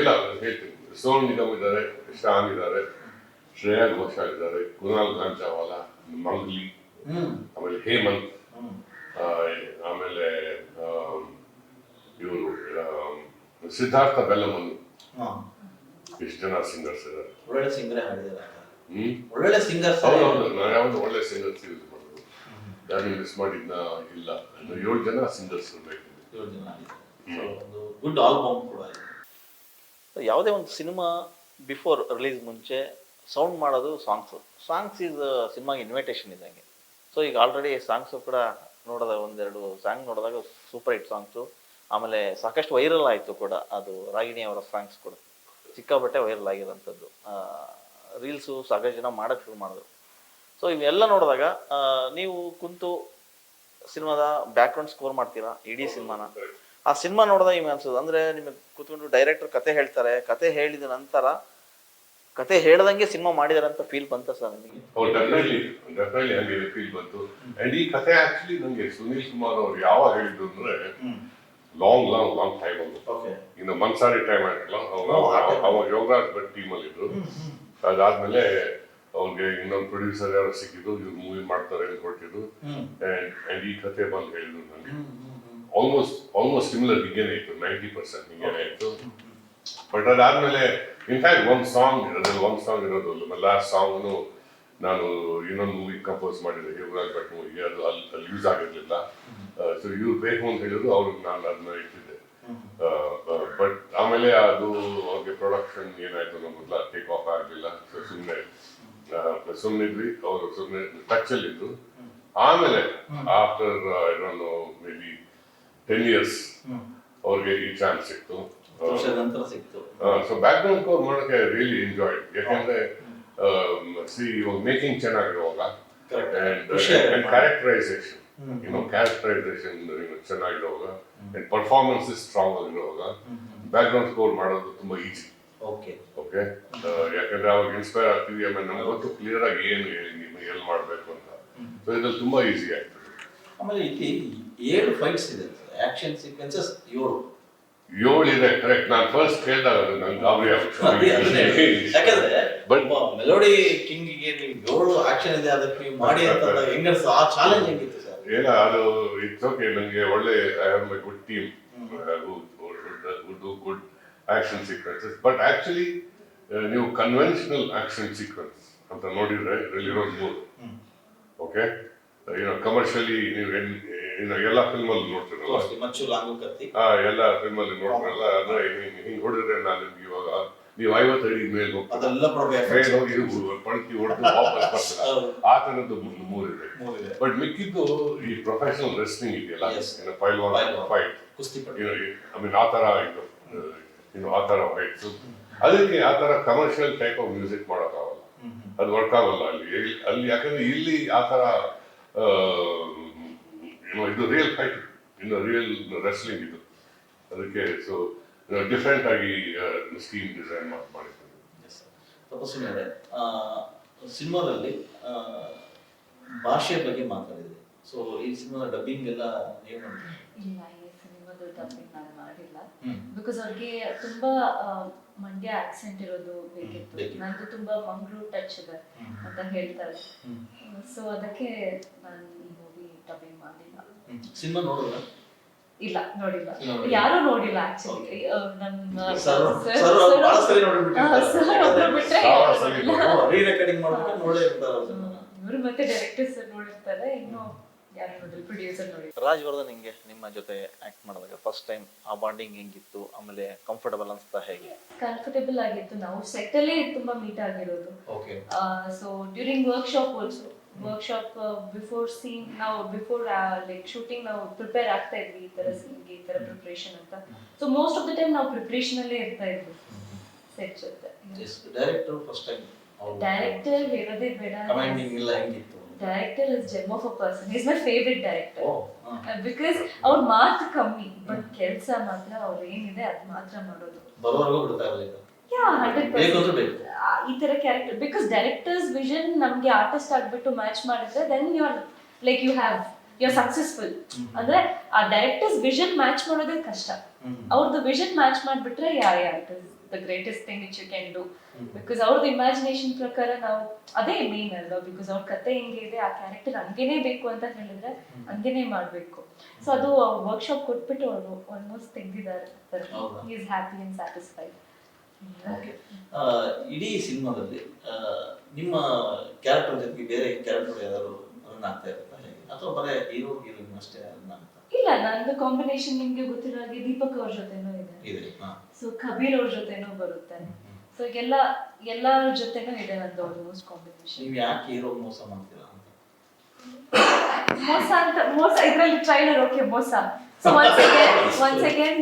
ಇಲ್ಲ ಹೇಳ್ತೀನಿ. ಸೋನು ನಿಗಮ್ ಇದ್ದಾರೆ, ಶಾನ್ ಇದ್ದಾರೆ, ಶ್ರೇಯಾ ಘೋಷಾಲ್ ಇದ್ದಾರೆ, ಕುನಾಲ್ ಗಾಂಜಾವಾಲ, ಮಂಗ್ಲಿ, ಆಮೇಲೆ ಹೇಮಂತ್, ಆಮೇಲೆ ಇವರು ಸಿದ್ಧಾರ್ಥ ಬೆಲ್ಲಮನ್ನು, ಇಷ್ಟು ಜನ ಸಿಂಗರ್ಸ್ ಇದ್ದಾರೆ. ಒಳ್ಳೆ ಸಿಂಗರ್ ಹಾಡಿದ್ದಾರೆ. ಒಳ್ಳೆ ಸಿಂಗರ್ಸ್. ನಾನು ಯಾವ್ದು ಒಳ್ಳೆ ಸಿಂಗರ್ಸ್ ಯೂಸ್ ಮಾಡೋದು, ಯಾರು ಮಿಸ್ ಮಾಡಿದ್ನ ಇಲ್ಲ. 7 ಜನ ಸಿಂಗರ್ಸ್ ಇರಬೇಕು. 7 ಜನ ಒಂದು ಗುಡ್ ಆಲ್ಬಮ್ ಕೂಡ ಇದೆ. ಯಾವುದೇ ಒಂದು ಸಿನಿಮಾ ಬಿಫೋರ್ ರಿಲೀಸ್ ಮುಂಚೆ ಸೌಂಡ್ ಮಾಡೋದು ಸಾಂಗ್ಸ್ ಈಸ್ ಸಿನಿಮಾಗೆ ಇನ್ವಿಟೇಷನ್ ಇದ್ದಂಗೆ. ಸೊ ಈಗ ಆಲ್ರೆಡಿ ಸಾಂಗ್ಸು ಕೂಡ ನೋಡಿದಾಗ ಒಂದೆರಡು ಸಾಂಗ್ ನೋಡಿದಾಗ ಸೂಪರ್ ಹಿಟ್ ಸಾಂಗ್ಸು. ಆಮೇಲೆ ಸಾಕಷ್ಟು ವೈರಲ್ ಆಯಿತು ಕೂಡ ಅದು ರಾಗಿಣಿ ಅವರ ಸಾಂಗ್ಸ್ ಕೂಡ ಸಿಕ್ಕಾಪಟ್ಟೆ ವೈರಲ್ ಆಗಿರೋಂಥದ್ದು. ರೀಲ್ಸು ಸಾಕಷ್ಟು ಜನ ಮಾಡೋಕ್ಕೆ ಶುರು ಮಾಡಿದ್ರು. ಸೊ ಇವೆಲ್ಲ ನೋಡಿದಾಗ ನೀವು ಕುಂತು ಸಿನಿಮಾದ ಬ್ಯಾಕ್ಗ್ರೌಂಡ್ ಸ್ಕೋರ್ ಮಾಡ್ತೀರಾ ಇಡೀ ಸಿನಿಮಾನ. ಆ ಸಿನಿಮಾ ನೋಡಿದಾಗ ನಿಮ್ಗೆ ಅನ್ಸೋದು ಅಂದರೆ ನಿಮಗೆ ಕೂತ್ಕೊಂಡು ಡೈರೆಕ್ಟರ್ ಕತೆ ಹೇಳ್ತಾರೆ, ಕತೆ ಹೇಳಿದ ನಂತರ ಕತೆ ಹೇಳ್ದಂಗೆ ಸಿನಿಮಾ ಮಾಡಿದಾರೆ ಅಂತ ಫೀಲ್ ಬಂತ ಸರ್ ನಿಮಗೆ? ಡೆಫಿನೆಟ್ಲಿ ಹಂಗೆ ಫೀಲ್ ಬಂತು. ಅಂಡ್ ಈ ಕತೆ ಆಕ್ಚುಲಿ ನಂಗೆ ಸುನೀಲ್ ಕುಮಾರ್ ಅವ್ರು ಯಾವಾಗ ಹೇಳಿದ್ರು ಅಂದ್ರೆ ಲಾಂಗ್ ಟೈಮ್ ಅದು. ಇನ್ನು ಮನ್ಸಾರಿ ಟೈಮ್ ಆಗಿರಲ್ಲ, ಅವಾಗ ಯೋಗರಾಜ್ ಭಟ್ ಟೀಮಲ್ಲಿ ಇದ್ರು. ಅದಾದ್ಮೇಲೆ ಅವ್ರಿಗೆ ಇನ್ನೊಂದು ಪ್ರೊಡ್ಯೂಸರ್ ಯಾರು ಸಿಕ್ಕಿದ್ರು, ಇವ್ರು ಮೂವಿ ಮಾಡ್ತಾರೆ ಅಂತ ಕೊಟ್ಟಿದ್ರು. ಅಂಡ್ ಈ ಕತೆ ಬಂದು ಹೇಳಿದ್ರು ನನಗೆ ಆಲ್ಮೋಸ್ಟ್ ಸಿಮಿಲರ್ ಹಿಂಗೇನೆ ಇತ್ತು, 90% ಹಿಂಗೇನೆ ಇತ್ತು. ಬಟ್ ಅದಾದ್ಮೇಲೆ ಇನ್ಫ್ಯಾಕ್ಟ್ ಒಂದು ಸಾಂಗ್ ಇರೋದು ಲಾಸ್ಟ್ ಸಾಂಗ್ನು ನಾನು ಇನ್ನೊಂದು ಮೂವಿ ಕಂಪೋಸ್ ಮಾಡಿದ್ದೆ, ಯೋಗರಾಜ್ ಭಟ್ ಮೂವಿಗೆ. ಅದು ಅಲ್ಲಿ ಯೂಸ್ ಆಗಿರ್ಲಿಲ್ಲ. ಸೊ ಇವ್ರು ಬೇಕು ಅಂತ ಹೇಳಿದ್ರು, ಅವ್ರಿಗೆ ನಾನು ಅದನ್ನ ಇಟ್ಟಿದ್ದೆ. ಬಟ್ ಆಮೇಲೆ ಅದು ಅವ್ರಿಗೆ ಪ್ರೊಡಕ್ಷನ್ ಏನಾಯ್ತು ನಮ್ಮಲ್ಲ ಟೇಕ್ ಆಫ್ ಆಗಲಿಲ್ಲ. ಸೊ ಸುಮ್ಮನೆ ಇದ್ವಿ, ಅವರು ಸುಮ್ಮನೆ ಟಚ್ ಅಲ್ಲಿ ಇದ್ರು. ಆಮೇಲೆ ಆಫ್ಟರ್ ಮೇ ಬಿ 10 years ಅವ್ರಿಗೆ ಈ ಚಾನ್ಸ್ ಸಿಕ್ತು. ಸೊ ಬ್ಯಾಕ್ ಗ್ರೌಂಡ್ ಸ್ಕೋರ್ ಮಾಡೋಕೆ ರಿಯಲಿ ಎಂಜಾಯ್. ಯಾಕಂದ್ರೆ ಇವಾಗ ಮೇಕಿಂಗ್ ಚೆನ್ನಾಗಿರುವಾಗ ಅಂಡ್ ಕ್ಯಾರೆಕ್ಟರೈಸೇಷನ್ ಚೆನ್ನಾಗಿರುವಾಗ ಅಂಡ್ ಪರ್ಫಾರ್ಮೆನ್ಸ್ ಸ್ಟ್ರಾಂಗ್ ಆಗಿರುವಾಗ ಬ್ಯಾಕ್ ಗ್ರೌಂಡ್ ಸ್ಕೋರ್ ಮಾಡೋದು ತುಂಬಾ ಈಸಿ. ಓಕೆ ಯಾಕಂದ್ರೆ ಅವಾಗ ಇನ್ಸ್ಪೈರ್ ಆಗ್ತೀವಿ. ಆಮೇಲೆ ನಮ್ಗೆ ಗೊತ್ತು ಕ್ಲಿಯರ್ ಆಗಿ ಏನು ಎಲ್ಲಿ ಮಾಡ್ಬೇಕು ಅಂತ. ಸೊ ಇದ್ರಲ್ಲಿ ತುಂಬಾ ಈಸಿ ಆಗ್ತದೆ. ಆಮೇಲೆ ಇಲ್ಲಿ 7 ಫೈಟ್ಸ್ ಇದೆ, ಆಕ್ಷನ್ ಸೀಕ್ವೆನ್ಸಸ್ 7 ಇದೆ. ಕರೆಕ್ಟ್. ನಾನು ಫಸ್ಟ್ ಕೇಳಿದಾಗ ನಂಗೆ ಗಾಬರಿ ಆಗುತ್ತೆ. ಯಾಕಂದ್ರೆ ಬಟ್ ಮೆಲೋಡಿ ಕಿಂಗಿಗೆ ನೀವು 7 ಆಕ್ಷನ್ ಇದೆ, ಅದಕ್ಕೆ ನೀವು ಮಾಡಿ ಅಂತ ಹೆಂಗರ್ಸ್ ಆ ಚಾಲೆಂಜ್ ಹೆಂಗಿತ್ತು ಸರ್? ಏನ ಅದು ಇಟ್ಸ್ ಓಕೆ. ನನಗೆ ಒಳ್ಳೆ I have my good team who do good action sequences. But actually ನೀವು ಕನ್ವೆನ್ಷನಲ್ ಆಕ್ಷನ್ ಸೀಕ್ವೆನ್ಸ್ ಅಂತ ನೋಡಿದ್ರೆ ಇದರಲ್ಲಿ ಇರೋದು 3. ಓಕೆ, ಕಮರ್ಷಿಯಲಿ ನೀವು ಎಲ್ಲ ಫಿಲ್ಮ್ ಅಲ್ಲಿ ನೋಡ್ತಿರಲ್ಲ, ಎಲ್ಲ ಫಿಲ್ಮ್ ಅಲ್ಲಿ ನೋಡ್ತಿರಲ್ಲ. ಅಂದ್ರೆ ಹಿಂಗ್ ಹೊಡಿದ್ರೆ ನಾನು ನಿಮ್ಗೆ ಇವಾಗ ನೀವು 50 ಅಡಿ ಮೇಲೆ ಹೋಗಿ ಪಣಕಿ ಹೊಡೆದು ವಾಪಸ್ ಬರ್ತಾರೆ. ಆ ತರದ್ದು 3 ಇದೆ. ಬಟ್ ಮಿಕ್ಕಿದ್ದು ಈ ಪ್ರೊಫೆಷನಲ್ ರೆಸ್ಲಿಂಗ್ ಇದೆಯಲ್ಲ, ಪೈಲ್ವಾನ್ ಫೈಟ್, ಐ ಮೀನ್ ಆ ತರ ಇದು ಆ ತರ ಫೈಟ್ಸ್. ಅದಕ್ಕೆ ಆ ತರ ಕಮರ್ಷಿಯಲ್ ಟೈಪ್ ಆಫ್ ಮ್ಯೂಸಿಕ್ ಮಾಡೋಕ್ಕಾಗಲ್ಲ, ಅದು ವರ್ಕ್ ಆಗಲ್ಲ ಅಲ್ಲಿ. ಯಾಕಂದ್ರೆ ಇಲ್ಲಿ ಆ ತರ ಇದು ರಿಯಲ್ ಫೈಟ್, ರಿಯಲ್ ರೆಸ್ಲಿಂಗ್ ಇದು. ಅದಕ್ಕೆ ಸೊ ಡಿಫ್ರೆಂಟ್ ಆಗಿ ಸ್ಕೀಮ್ ಡಿಸೈನ್ ಮಾಡಿದ್ದಾರೆ. ತಪಸ್ವಿನಿ, ಸಿನಿಮಾದಲ್ಲಿ ಭಾಷೆ ಬಗ್ಗೆ ಮಾತಾಡಿದ್ರಿ. ಸೊ ಈ ಸಿನಿಮಾದ ಡಬ್ಬಿಂಗ್ ಎಲ್ಲ ಏನು? ಇಲ್ಲ, ಈ ಸಿನಿಮಾದ ಡಬ್ಬಿಂಗ್ ನಾನು ಮಾಡಿಲ್ಲ. ಬಿಕಾಸ್ ಅವ್ರಿಗೆ ತುಂಬಾ ಮಂಡ್ಯ ಆಕ್ಸೆಂಟ್ ಇರೋದು ಬೇಕಿತ್ತು. ನಂದು ತುಂಬಾ ಮಂಗಳೂರು ಟಚ್ ಇದೆ ಅಂತ ಹೇಳ್ತಾರೆ. ಸೊ ಅದಕ್ಕೆ ನಾನು ಈ ಮೂವಿ ಡಬ್ಬಿಂಗ್ ಮಾಡಿಲ್ಲ. ಸಿನಿಮಾ ನೋಡಿಲ್ಲ? ಇಲ್ಲ, ನೋಡಿಲ್ಲ. ಯಾರು ನೋಡಿಲ್ಲ ಆಕ್ಚುಲಿ. ಇವರು ಮತ್ತೆ ಡೈರೆಕ್ಟರ್ ಸರ್ ನೋಡಿರ್ತಾರೆ, ಇನ್ನು ಯಾರು ನೋಡಿಲ್ಲ, ಪ್ರೊಡ್ಯೂಸರ್ ನೋಡಿ. ರಾಜವರ್ಧನ್ ಹಿಂಗೆ ನಿಮ್ಮ ಜೊತೆ ಆಕ್ಟ್ ಮಾಡಿದಾಗ ಫಸ್ಟ್ ಟೈಮ್ ಆ ಬಾಂಡಿಂಗ್ ಹೆಂಗಿತ್ತು? ಆಮೇಲೆ ಕಂಫರ್ಟಬಲ್ ಅನ್ಸ್ತಾ ಹೇಗೆ? ಕಂಫರ್ಟಬಲ್ ಆಗಿತ್ತು. ನಾವು ಸೆಟ್ ಅಲ್ಲಿ ತುಂಬಾ ಮೀಟ್ ಆಗಿರೋದು. So during workshop also, workshop before scene ನಾವು ಬಿಫೋರ್ ಲೈಕ್ ಶೂಟಿಂಗ್ ನಾವು ಪ್ರಿಪೇರ್ ಆಗ್ತಾ ಇದ್ವಿ, ಈ ತರ ಸೀನ್ಗೆ ಈ ತರ ಪ್ರಿಪರೇಷನ್ ಅಂತ. So most of the time ನಾವು ಪ್ರಿಪರೇಷನ್ ಅಲ್ಲೇ ಇರ್ತಾ ಇದ್ವಿ ಸೆಟ್ ಜೊತೆ. ಡೈರೆಕ್ಟರ್ ಹೇಳೋದೇ ಬೇಡ. Director is gem of a person. Is my favourite director. Because ಅವ್ರ ಮಾತು ಕಮ್ಮಿ, ಬಟ್ ಕೆಲಸ ಮಾತ್ರ ಅವ್ರು ಏನಿದೆ ಅದ್ ಮಾತ್ರ ಮಾಡೋದು. ಈ ತರ ಕ್ಯಾರೆಕ್ಟರ್, ಬಿಕಾಸ್ ಡೈರೆಕ್ಟರ್ಸ್ ವಿಷನ್ ನಮ್ಗೆ ಆರ್ಟಿಸ್ಟ್ ಆಗ್ಬಿಟ್ಟು ಮ್ಯಾಚ್ ಮಾಡಿದ್ರೆ then you are like you are successful. ಅಂದ್ರೆ ಆ ಡೈರೆಕ್ಟರ್ಸ್ ವಿಷನ್ ಮ್ಯಾಚ್ ಮಾಡೋದೇ ಕಷ್ಟ. ಅವ್ರದ್ದು ವಿಷನ್ ಮ್ಯಾಚ್ ಮಾಡ್ಬಿಟ್ರೆ it is the greatest thing which you can do. Because ಅವ್ರದ್ದು ಇಮ್ಯಾಜಿನೇಷನ್ ಪ್ರಕಾರ ನಾವು ಅದೇ ಮೇನ್ ಅಲ್ವಾ. ಬಿಕಾಸ್ ಅವ್ರ ಕತೆ ಹೆಂಗೆ ಇದೆ, ಆ ಕ್ಯಾರೆಕ್ಟರ್ ಹಂಗೇನೆ ಬೇಕು ಅಂತ ಹೇಳಿದ್ರೆ ಹಂಗೇನೆ ಮಾಡ್ಬೇಕು. ಸೊ ಅದು ವರ್ಕ್ಶಾಪ್ ಕೊಟ್ಬಿಟ್ಟು ಅವರು ಆಲ್ಮೋಸ್ಟ್ ತೆಗ್ದಿದ್ದಾರೆ. He is happy and satisfied. ಇಡೀ ಸಿನಿಮಾದಲ್ಲಿ ನಿಮ್ಮ ಕ್ಯಾರೆಕ್ಟರ್ ಜೊತೆಗೆ ಬೇರೆ ಕ್ಯಾರೆಕ್ಟರ್ ಯಾರು ರನ್ ಆಗ್ತಾ ಇರುತ್ತಾ, ಅಥವಾ ಬರೀ ಹೀರೋ ಹೀರೋಯಿನ್ ಅಷ್ಟೇ ರನ್ ಆಗ್ತಾ? ಇಲ್ಲ, ನಂದು ಕಾಂಬಿನೇಷನ್ ನಿಮ್ಗೆ ಗೊತ್ತಿರೋ ಹಾಗೆ ದೀಪಕ್ ಅವ್ರ ಜೊತೆನೂ ಇದೆ. ಸೊ ಕಬೀರ್ ಅವ್ರ ಜೊತೆನೂ ಬರುತ್ತೆ. ಸೊ ಎಲ್ಲರ ಜೊತೆನೂ ಇದೆ ನಂದು ಆಲ್ಮೋಸ್ಟ್ ಕಾಂಬಿನೇಷನ್. ನೀವು ಯಾಕೆ ಹೀರೋ ಮೋಸ ಮಾಡ್ತೀರಾ ಅಂತ? ಮೋಸ ಇದ್ರಲ್ಲಿ ಟ್ರೈಲರ್ ಓಕೆ ಮೋಸ. ಸೊ once again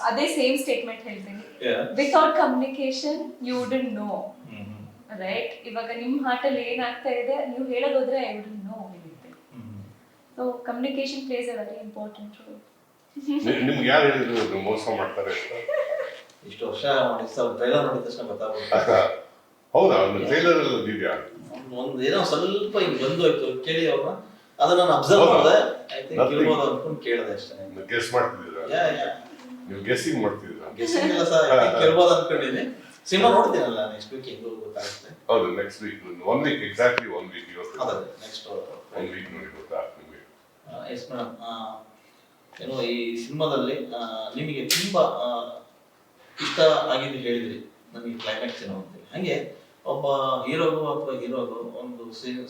ಅದೇ ಸೇಮ್ ಸ್ಟೇಟ್ಮೆಂಟ್ ಹೇಳ್ತೀನಿ. Yeah. Without communication you wouldn't know, right? ಇವಾಗ ನಿಮ್ಮ ಹಾರ್ಟಲ್ಲಿ ಏನಾಗ್ತಾ ಇದೆ ನೀವು ಹೇಳೋದೋದ್ರೆ I wouldn't know anything. So communication plays a very important role. ನಿಮ್ಗೆ ಯಾರು ಹೇಳಿದ್ರು ಅದು ಮೋಸ ಮಾಡ್ತಾರೆ ಅಂತ? ಇಷ್ಟು ವರ್ಷ ಟ್ರೈಲರ್ ನೋಡಿದ ತಕ್ಷಣ ಗೊತ್ತಾಗುತ್ತೆ. ಹೌದಾ? ಒಂದು ಟ್ರೈಲರ್ ಎಲ್ಲ ಇದೆಯಾ? ಒಂದು ಏನೋ ಸ್ವಲ್ಪ ಹಿಂಗ್ ಬಂದೋಯ್ತು ಕೇಳಿ ಅವ್ರನ್ನ, ಅದನ್ನ ನಾನು ಅಬ್ಸರ್ವ್ ಮಾಡಿದೆ. ಐ ಥಿಂಕ್ ಇರ್ಬೋದು ಅನ್ಕೊಂಡು ಕೇಳಿದೆ ಅಷ್ಟೇ. ಗೆಸ್ ಮಾಡ್ತಿದ್ದೀರಾ? ನೀವು ಗೆಸ್ಸಿಂಗ್ ಮಾಡ್ತಿದ್ದೀರಾ? ಗೆಸ್ಸಿಂಗ್ ಇಲ್ಲ ಸರ್, ಐ ಥಿಂಕ್ ಇರ್ಬೋದು ಅನ್ಕೊಂಡಿದ್ದೀನಿ. ಸಿನಿಮಾ ನೋಡ್ತೀನಲ್ಲ ನೆಕ್ಸ್ಟ್ ವೀಕ್ ಹೆಂಗೋ ಗೊತ್ತಾಗುತ್ತೆ. ಹೌದು, next week 1 week, exactly 1 week. ಇವತ್ತು ಅದೇ ನೆಕ್ಸ್ಟ್ 1 ವೀಕ್ ನೋಡಿ ಗೊತ್ತಾಗ್ತದೆ ನಿಮಗೆ. ಎಸ್ ಮೇಡಮ್, ಏನೋ ಈ ಸಿನಿಮಾದಲ್ಲಿ ನಿಮಗೆ ತುಂಬಾ ಇಷ್ಟ ಆಗಿದ್ದು ಹೇಳಿದ್ರಿ, ನನಗೆ ಕ್ಲೈಮ್ಯಾಕ್ಸ್ ಏನೋ ಅಂತೇಳಿ. ಹಂಗೆ ಒಬ್ಬ ಹೀರೋಗು ಅಥವಾ ಹೀರೋಗು ಒಂದು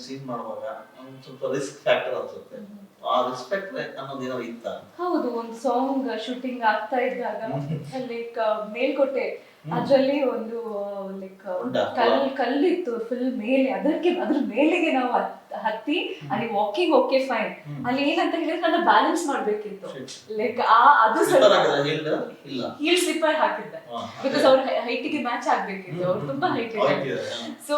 ಸೀನ್ ಮಾಡುವಾಗ ಒಂದು ಸ್ವಲ್ಪ ರಿಸ್ಕ್ ಫ್ಯಾಕ್ಟರ್ ಅನ್ಸುತ್ತೆ. ಆ ರಿಸ್ಪೆಕ್ಟ್ ಅನ್ನೋದು ಏನೋ ಇತ್ತ? ಹೌದು, ಒಂದು ಸಾಂಗ್ ಶೂಟಿಂಗ್ ಆಗ್ತಾ ಇದ್ದಾಗ ಲೈಕ್ ಮೇಲ್ಕೋಟೆ ಅದ್ರಲ್ಲಿ ಒಂದು ಲೈಕ್ ಕಲ್ಲಿತ್ತು ಫುಲ್ ಮೇಲೆ, ಅದ್ರ ಮೇಲೆಗೆ ನಾವು ಹತ್ತಿ ಅಲ್ಲಿ ವಾಕಿಂಗ್ ಓಕೆ ಫೈನ್. ಅಲ್ಲಿ ಏನಂತ ಹೇಳಿದ್ರೆ ನನ್ನ ಬ್ಯಾಲೆನ್ಸ್ ಮಾಡ್ಬೇಕಿತ್ತು. ಲೈಕ್ ಅದು ಹೀಲ್ ಸ್ಲಿಪ್ಪರ್ ಹಾಕಿದ್ದೆ ಬಿಕಾಸ್ ಅವ್ರ ಹೈಟಿಗೆ ಮ್ಯಾಚ್ ಆಗ್ಬೇಕಿತ್ತು. ಅವ್ರು ತುಂಬಾ ಹೈಟ್ ಇದೆ. ಸೊ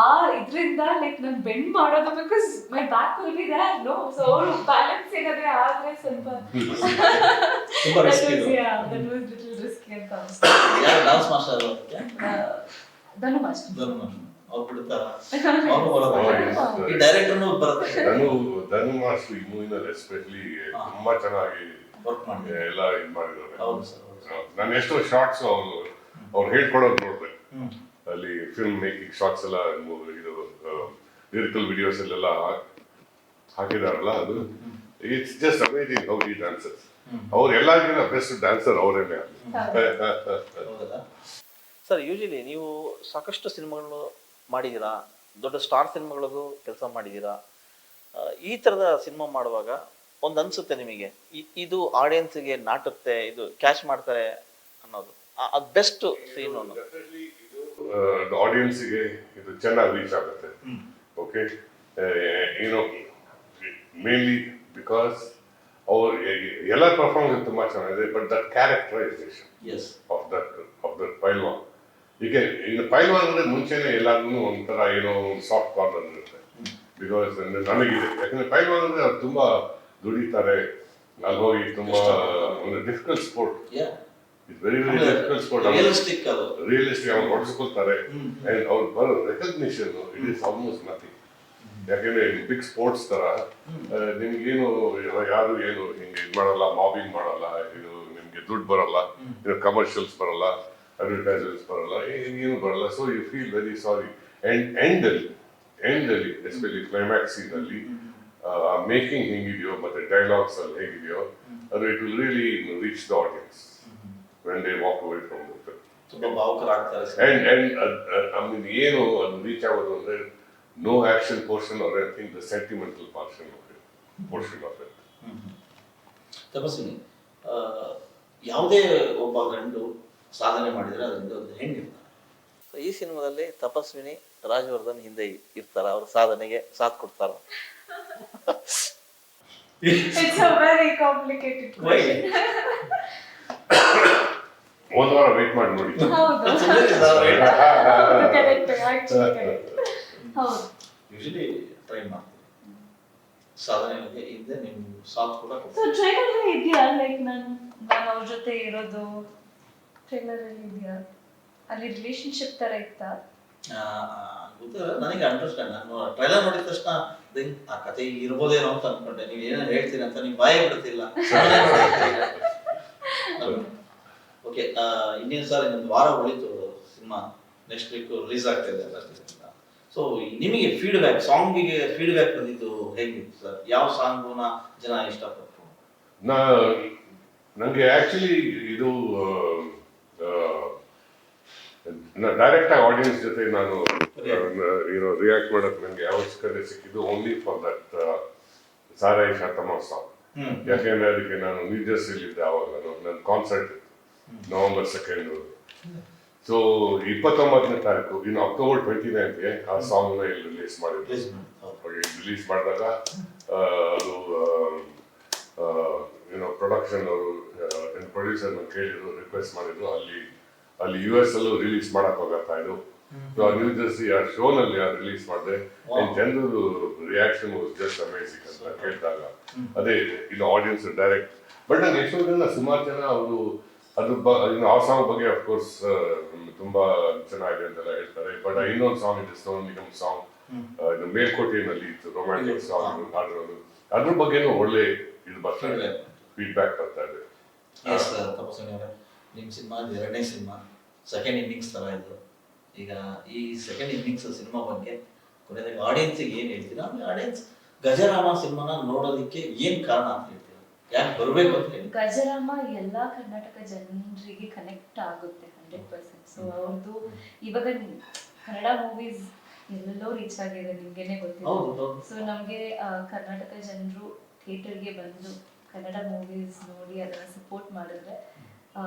ಆ ಇದ್ರಿಂದ ಲೈಕ್ ನಾನು ಬೆಂಡ್ ಮಾಡೋದು because my back will be there no. So ಅವರು ಬ್ಯಾಲೆನ್ಸ್ ಏನಾದ್ರೆ ಆದ್ರೆ ಸ್ವಲ್ಪ ರಿಸ್ಕಿ ಅಂತ ಡಾನ್ಸ್ ಮಾಸ್ಟರ್ ಧನು ಮಾಸ್ಟರ್. ಅವ್ರು ಬಿಡ್ತಾರ ಈ ಡೈರೆಕ್ಟರ್ನು ಬರುತ್ತೆ. ಧನು ಮಾಸ್ಟರ್ ಈ ಮೂವಿನಲ್ಲಿ ಎಸ್ಪೆಷಲಿ ತುಂಬಾ ಚೆನ್ನಾಗಿ ವರ್ಕ್ ಮಾಡಿ ಎಲ್ಲ ಇದು ಮಾಡಿದ್ದಾರೆ. ಹೌದು ಸರ್. ನಾನು ಎಷ್ಟೋ ಶಾರ್ಟ್ಸ್ ಅವ್ರು ಹೇಳ್ಕೊಡೋದು ನೋಡ್ದೆ. ಅಲ್ಲಿ ಫಿಲ್ಮ್ ಮೇಕಿಂಗ್ ಶಾರ್ಟ್ಸ್ ಎಲ್ಲ ಇದು ಲಿರಿಕಲ್ ವಿಡಿಯೋಸ್ ಅಲ್ಲೆಲ್ಲ ಹಾಕಿದಾರಲ್ಲ, ಅದು it's just amazing how he dances. ಅವ್ರು ಎಲ್ಲರಿಗಿಂತ ಬೆಸ್ಟ್ ಡ್ಯಾನ್ಸರ್ ಅವರೇನೆ. ಸರ್, ಯೂಶಲಿ ನೀವು ಸಾಕಷ್ಟು ಸಿನಿಮಾಗಳು ಮಾಡಿದ್ದೀರಾ, ದೊಡ್ಡ ಸ್ಟಾರ್ ಸಿನಿಮಾಗಳಿಗೂ ಕೆಲಸ ಮಾಡಿದ್ದೀರಾ. ಈ ಥರದ ಸಿನಿಮಾ ಮಾಡುವಾಗ ಒಂದು ಅನ್ಸುತ್ತೆ ನಿಮಗೆ, ಇದು ಆಡಿಯನ್ಸ್ಗೆ ನಾಟುತ್ತೆ, ಇದು ಕ್ಯಾಚ್ ಮಾಡ್ತಾರೆ ಅನ್ನೋದು, ಅದು ಬೆಸ್ಟ್ ಸೀನ್ ಅನ್ನೋದು ಆಡಿಯನ್ಸ್ಗೆ ಇದು ಚೆನ್ನಾಗಿ ರೀಚ್ ಆಗುತ್ತೆ. ಓಕೆ, ಏನೋ ಮೇನ್ಲಿ ಬಿಕಾಸ್ ಅವ್ರು ಎಲ್ಲ ಪರ್ಫಾರ್ಮೆನ್ಸ್ ತುಂಬಾ ಚೆನ್ನಾಗಿದೆ. But that characterisation of that ಪೈಲ್ವಾನ್. ಈಗ ಪೈಲ್ವಾನ್ ಅಂದ್ರೆ ಮುಂಚೆನೆ ಎಲ್ಲಾದ್ರೂ ಒಂಥರ ಏನೋ ಒಂದು ಸಾಫ್ಟ್ ಕಾರ್ನರ್ ಇರುತ್ತೆ. ಬಿಕಾಸ್ ನನಗಿದೆ, ಯಾಕಂದ್ರೆ ಪೈಲ್ವಾನ್ ಅಂದ್ರೆ ಅವ್ರು ತುಂಬಾ ದುಡಿತಾರೆ, ಅಲ್ಲಿ ಹೋಗಿ ತುಂಬಾ ಒಂದು difficult sport. It's very very difficult sport. Realistic ಅವ್ರು ಹೊಡೆಸ್ಕೊಳ್ತಾರೆ. ಅಂಡ್ ಅವ್ರು ಬರೋ recognition it is almost nothing. ಯಾಕೆಂದ್ರೆ ಬಿಗ್ ಸ್ಪೋರ್ಟ್ಸ್ ತರ ನಿಮ್ಗೇನು ಯಾರು ಏನು ಹಿಂಗೆ ಇದು ಮಾಡಲ್ಲ, ಮಾಬಿಂಗ್ ಮಾಡಲ್ಲ, ಇದು ನಿಮ್ಗೆ ದುಡ್ಡು ಬರಲ್ಲ, ಕಮರ್ಷಿಯಲ್ಸ್ ಬರಲ್ಲ, ಅಡ್ವರ್ಟೈಸ್ಮೆಂಟ್ಸ್ ಬರಲ್ಲ, ಏನು ಬರಲ್ಲ. So you feel very sorry. ಎಂಡಲ್ಲಿ ಎಸ್ಪೆಷಲಿ ಕ್ಲೈಮ್ಯಾಕ್ಸ್ ಸೀನಲ್ಲಿ ಮೇಕಿಂಗ್ ಹೆಂಗಿದೆಯೋ ಮತ್ತೆ ಡೈಲಾಗ್ಸ್ ಅಲ್ಲಿ ಹೇಗಿದೆಯೋ ಅದು it will really reach the audience when they walk away from the film. ತುಂಬಾ ಭಾವುಕರಾಗ್ತಾರೆ. ಐ ಮೀನ್ ಏನು ಅದು ರೀಚ್ ಆಗೋದು ಅಂದ್ರೆ no action portion or anything, the sentimental portion of it. ತಪಸ್ವಿನಿ, ಯಾವುದೇ ಒಬ್ಬ ಗಂಡು ಸಾಧನೆ ಮಾಡಿದ್ರೆ ಅದರಿಂದ ಒಂದು ಹೆಣ್ಣಿರ್ತಾರೆ. ಈ ಸಿನಿಮಾದಲ್ಲಿ ತಪಸ್ವಿನಿ ರಾಜವರ್ಧನ್ ಹಿಂದೆ ಇರ್ತಾರ, ಅವ್ರ ಸಾಧನೆಗೆ ಸಾಥ್ ಕೊಡ್ತಾರ? It's a very complicated question. ಒಂದು ವಾರ ವೇಟ್ ಮಾಡಿ ನೋಡಿ. ಹೌದು, ಕರೆಕ್ಟ್, ಆಕ್ಚುಲಿ ಕರೆಕ್ಟ್. ಹೌದು, ಯೂಶಲಿ ಟ್ರೈ ಮಾಡ್ತೀವಿ ಸಾಧನೆಗೆ ಹಿಂದೆ ನಿಮ್ ಸಾಥ್ ಕೂಡ. ಸೊ ಟ್ರೈಲರ್ ಅಲ್ಲಿ ಇದೆಯಾ ಲೈಕ್ ನಾನು ಅವ್ರ ಜೊತೆ ಇರೋದು ಟ್ರೈಲರ್ ಅಲ್ಲಿ ಇದೆಯಾ? ಅಲ್ಲಿ ರಿಲೇಶನ್ಶಿಪ್ ತರ ಇತ್ತಾ? ಗೊತ್ತಿಲ್ಲ ನನಗೆ ಅಂಡರ್ಸ್ಟ್ಯಾಂಡ್. ನಾನು ಟ್ರೈಲರ್ ನೋಡಿದ ತಕ್ಷಣ ಆ ಕತೆ ಇರ್ಬೋದೇನೋ ಅಂತ ಅನ್ಕೊಂಡೆ. ನೀವು ಏನೇನು ಹೇಳ್ತೀರಿ ಅಂತ ನೀವು ಬಾಯೇ ಬಿಡ್ತಿಲ್ಲ. ಓಕೆ, ಇನ್ನೇನು ಸರ್, ಇನ್ನೊಂದು ವಾರ ಉಳಿತು ಸಿನಿಮಾ, ನೆಕ್ಸ್ಟ್ ವೀಕ್ ರಿಲೀಸ್ ಆಗ್ತಾ ಇದೆ ಅಲ್ಲ. ಸೊ ನಿಮಗೆ ಫೀಡ್ಬ್ಯಾಕ್, ಸಾಂಗಿಗೆ ಫೀಡ್ಬ್ಯಾಕ್ ಬಂದಿದ್ದು ಹೇಗಿತ್ತು ಸರ್? ಯಾವ ಸಾಂಗ್ನ ಜನ ಇಷ್ಟಪಟ್ಟರು? ನನಗೆ ಆಕ್ಚುಲಿ ಇದು ಡೈರೆಕ್ಟ್ ಆಗಿ ಆಡಿಯನ್ಸ್ ಜೊತೆ ನಾನು ರಿಯಾಕ್ಟ್ ಮಾಡೋಕೆ ನನಗೆ ಅವಶ್ಯಕತೆ ಸಿಕ್ಕಿದ್ದು ಓನ್ಲಿ ಫಾರ್ ದಟ್ ಸಾರಾಯಿ ಶಾತಮ ಸಾಂಗ್. ಯಾಕೆಂದ್ರೆ ಅದಕ್ಕೆ ನಾನು ನ್ಯೂಜೆರ್ಸಿಲಿದ್ದೆ ಆವಾಗ, ನನ್ನ ಕಾನ್ಸರ್ಟ್ ಇತ್ತು November 2nd. ಸೊ 29ನೇ ತಾರೀಕು, ಇನ್ನು October 29ಗೆ ಆ ಸಾಂಗ್ ನ ಇಲ್ಲಿ ರಿಲೀಸ್ ಮಾಡಿದ್ವಿ. ರಿಲೀಸ್ ಮಾಡಿದಾಗ ಅದು ಏನೋ ಪ್ರೊಡಕ್ಷನ್ ಅವರು ಪ್ರೊಡ್ಯೂಸರ್ ಕೇಳಿದ್ರು, ರಿಕ್ವೆಸ್ಟ್ ಮಾಡಿದ್ರು, ಅಲ್ಲಿ US ಅಲ್ಲೂ ರಿಲೀಸ್ ಮಾಡಕ್ ಹೋಗತ್ತಾ ಇದು. ಸೊ ನ್ಯೂ ಜರ್ಸಿ ಆ ಶೋನಲ್ಲಿ ರಿಲೀಸ್ ಮಾಡಿದೆ. ಜನರು ರಿಯಾಕ್ಷನ್ ವಾಸ್ ಜಸ್ಟ್ ಅಮೇಸಿಂಗ್ ಅಂತ ಕೇಳಿದಾಗ ಅದೇ ಇನ್ನು ಆಡಿಯನ್ಸ್ ಡೈರೆಕ್ಟ್. ಬಟ್ ನಂಗೆ ಎಷ್ಟೋ ಜನ ಸುಮಾರು ಜನ ಅವರು ಇನ್ನು ಆ ಸಾಂಗ್ ಬಗ್ಗೆ ಅಫ್ಕೋರ್ಸ್ ತುಂಬಾ ಚೆನ್ನಾಗಿದೆ ಅಂತೆಲ್ಲ ಹೇಳ್ತಾರೆ. ಬಟ್ ಇನ್ನೊಂದು ಸಾಂಗ್ ಇದೆ, ಸೋನು ನಿಗಮ್ ಸಾಂಗ್, ಇದು ಮೇಲ್ಕೋಟೆಯಲ್ಲಿ ಇತ್ತು, ರೊಮ್ಯಾಂಟಿಕ್ ಸಾಂಗ್, ಅದ್ರ ಬಗ್ಗೆನೂ ಒಳ್ಳೆ ಇದು ಬರ್ತಾ ಇದೆ, ಫೀಡ್ಬ್ಯಾಕ್ ಬರ್ತಾ ಇದೆ. ತಪಸ್ವಿನಿ ಅವರೇ, ನಿಮ್ಮ ಸಿನಿಮಾ 2ನೇ ಸಿನಿಮಾ, ಸೆಕೆಂಡ್ ಇನ್ನಿಂಗ್ಸ್ ತರ ಇದು. ಈಗ ಈ ಸೆಕೆಂಡ್ ಇನ್ನಿಂಗ್ಸ್ ಸಿನಿಮಾ ಬಗ್ಗೆ ಕೊನೆಯದಾಗಿ ಆಡಿಯನ್ಸಿಗೆ ಏನು ಹೇಳ್ತೀರಾ? ಆಮೇಲೆ ಆಡಿಯನ್ಸ್ ಗಜರಾಮ ಸಿನಿಮಾನ ನೋಡೋದಕ್ಕೆ ಏನ್ ಕಾರಣ ಅಂತ ಹೇಳ್ತೀರಾ? ಯಾಕೆ ಬರಬೇಕು ಅಂತ ಹೇಳಿ? ಗಜರಾಮ ಎಲ್ಲಾ ಕರ್ನಾಟಕ ಜನರಿಗೆ ಕನೆಕ್ಟ್ ಆಗುತ್ತೆ 100%. ಸೊ ಅವ್ರದ್ದು ಇವಾಗ ಕನ್ನಡ ಮೂವೀಸ್ ಎಲ್ಲೆಲ್ಲೋ ರೀಚ್ ಆಗಿದೆ, ನಿಮ್ಗೆನೆ ಗೊತ್ತಿದೆ. ಸೊ ನಮ್ಗೆ ಕರ್ನಾಟಕ ಜನರು ಥಿಯೇಟರ್ಗೆ ಬಂದು ಕನ್ನಡ ಮೂವೀಸ್ ನೋಡಿ ಅದನ್ನ ಸಪೋರ್ಟ್ ಮಾಡಿದ್ರೆ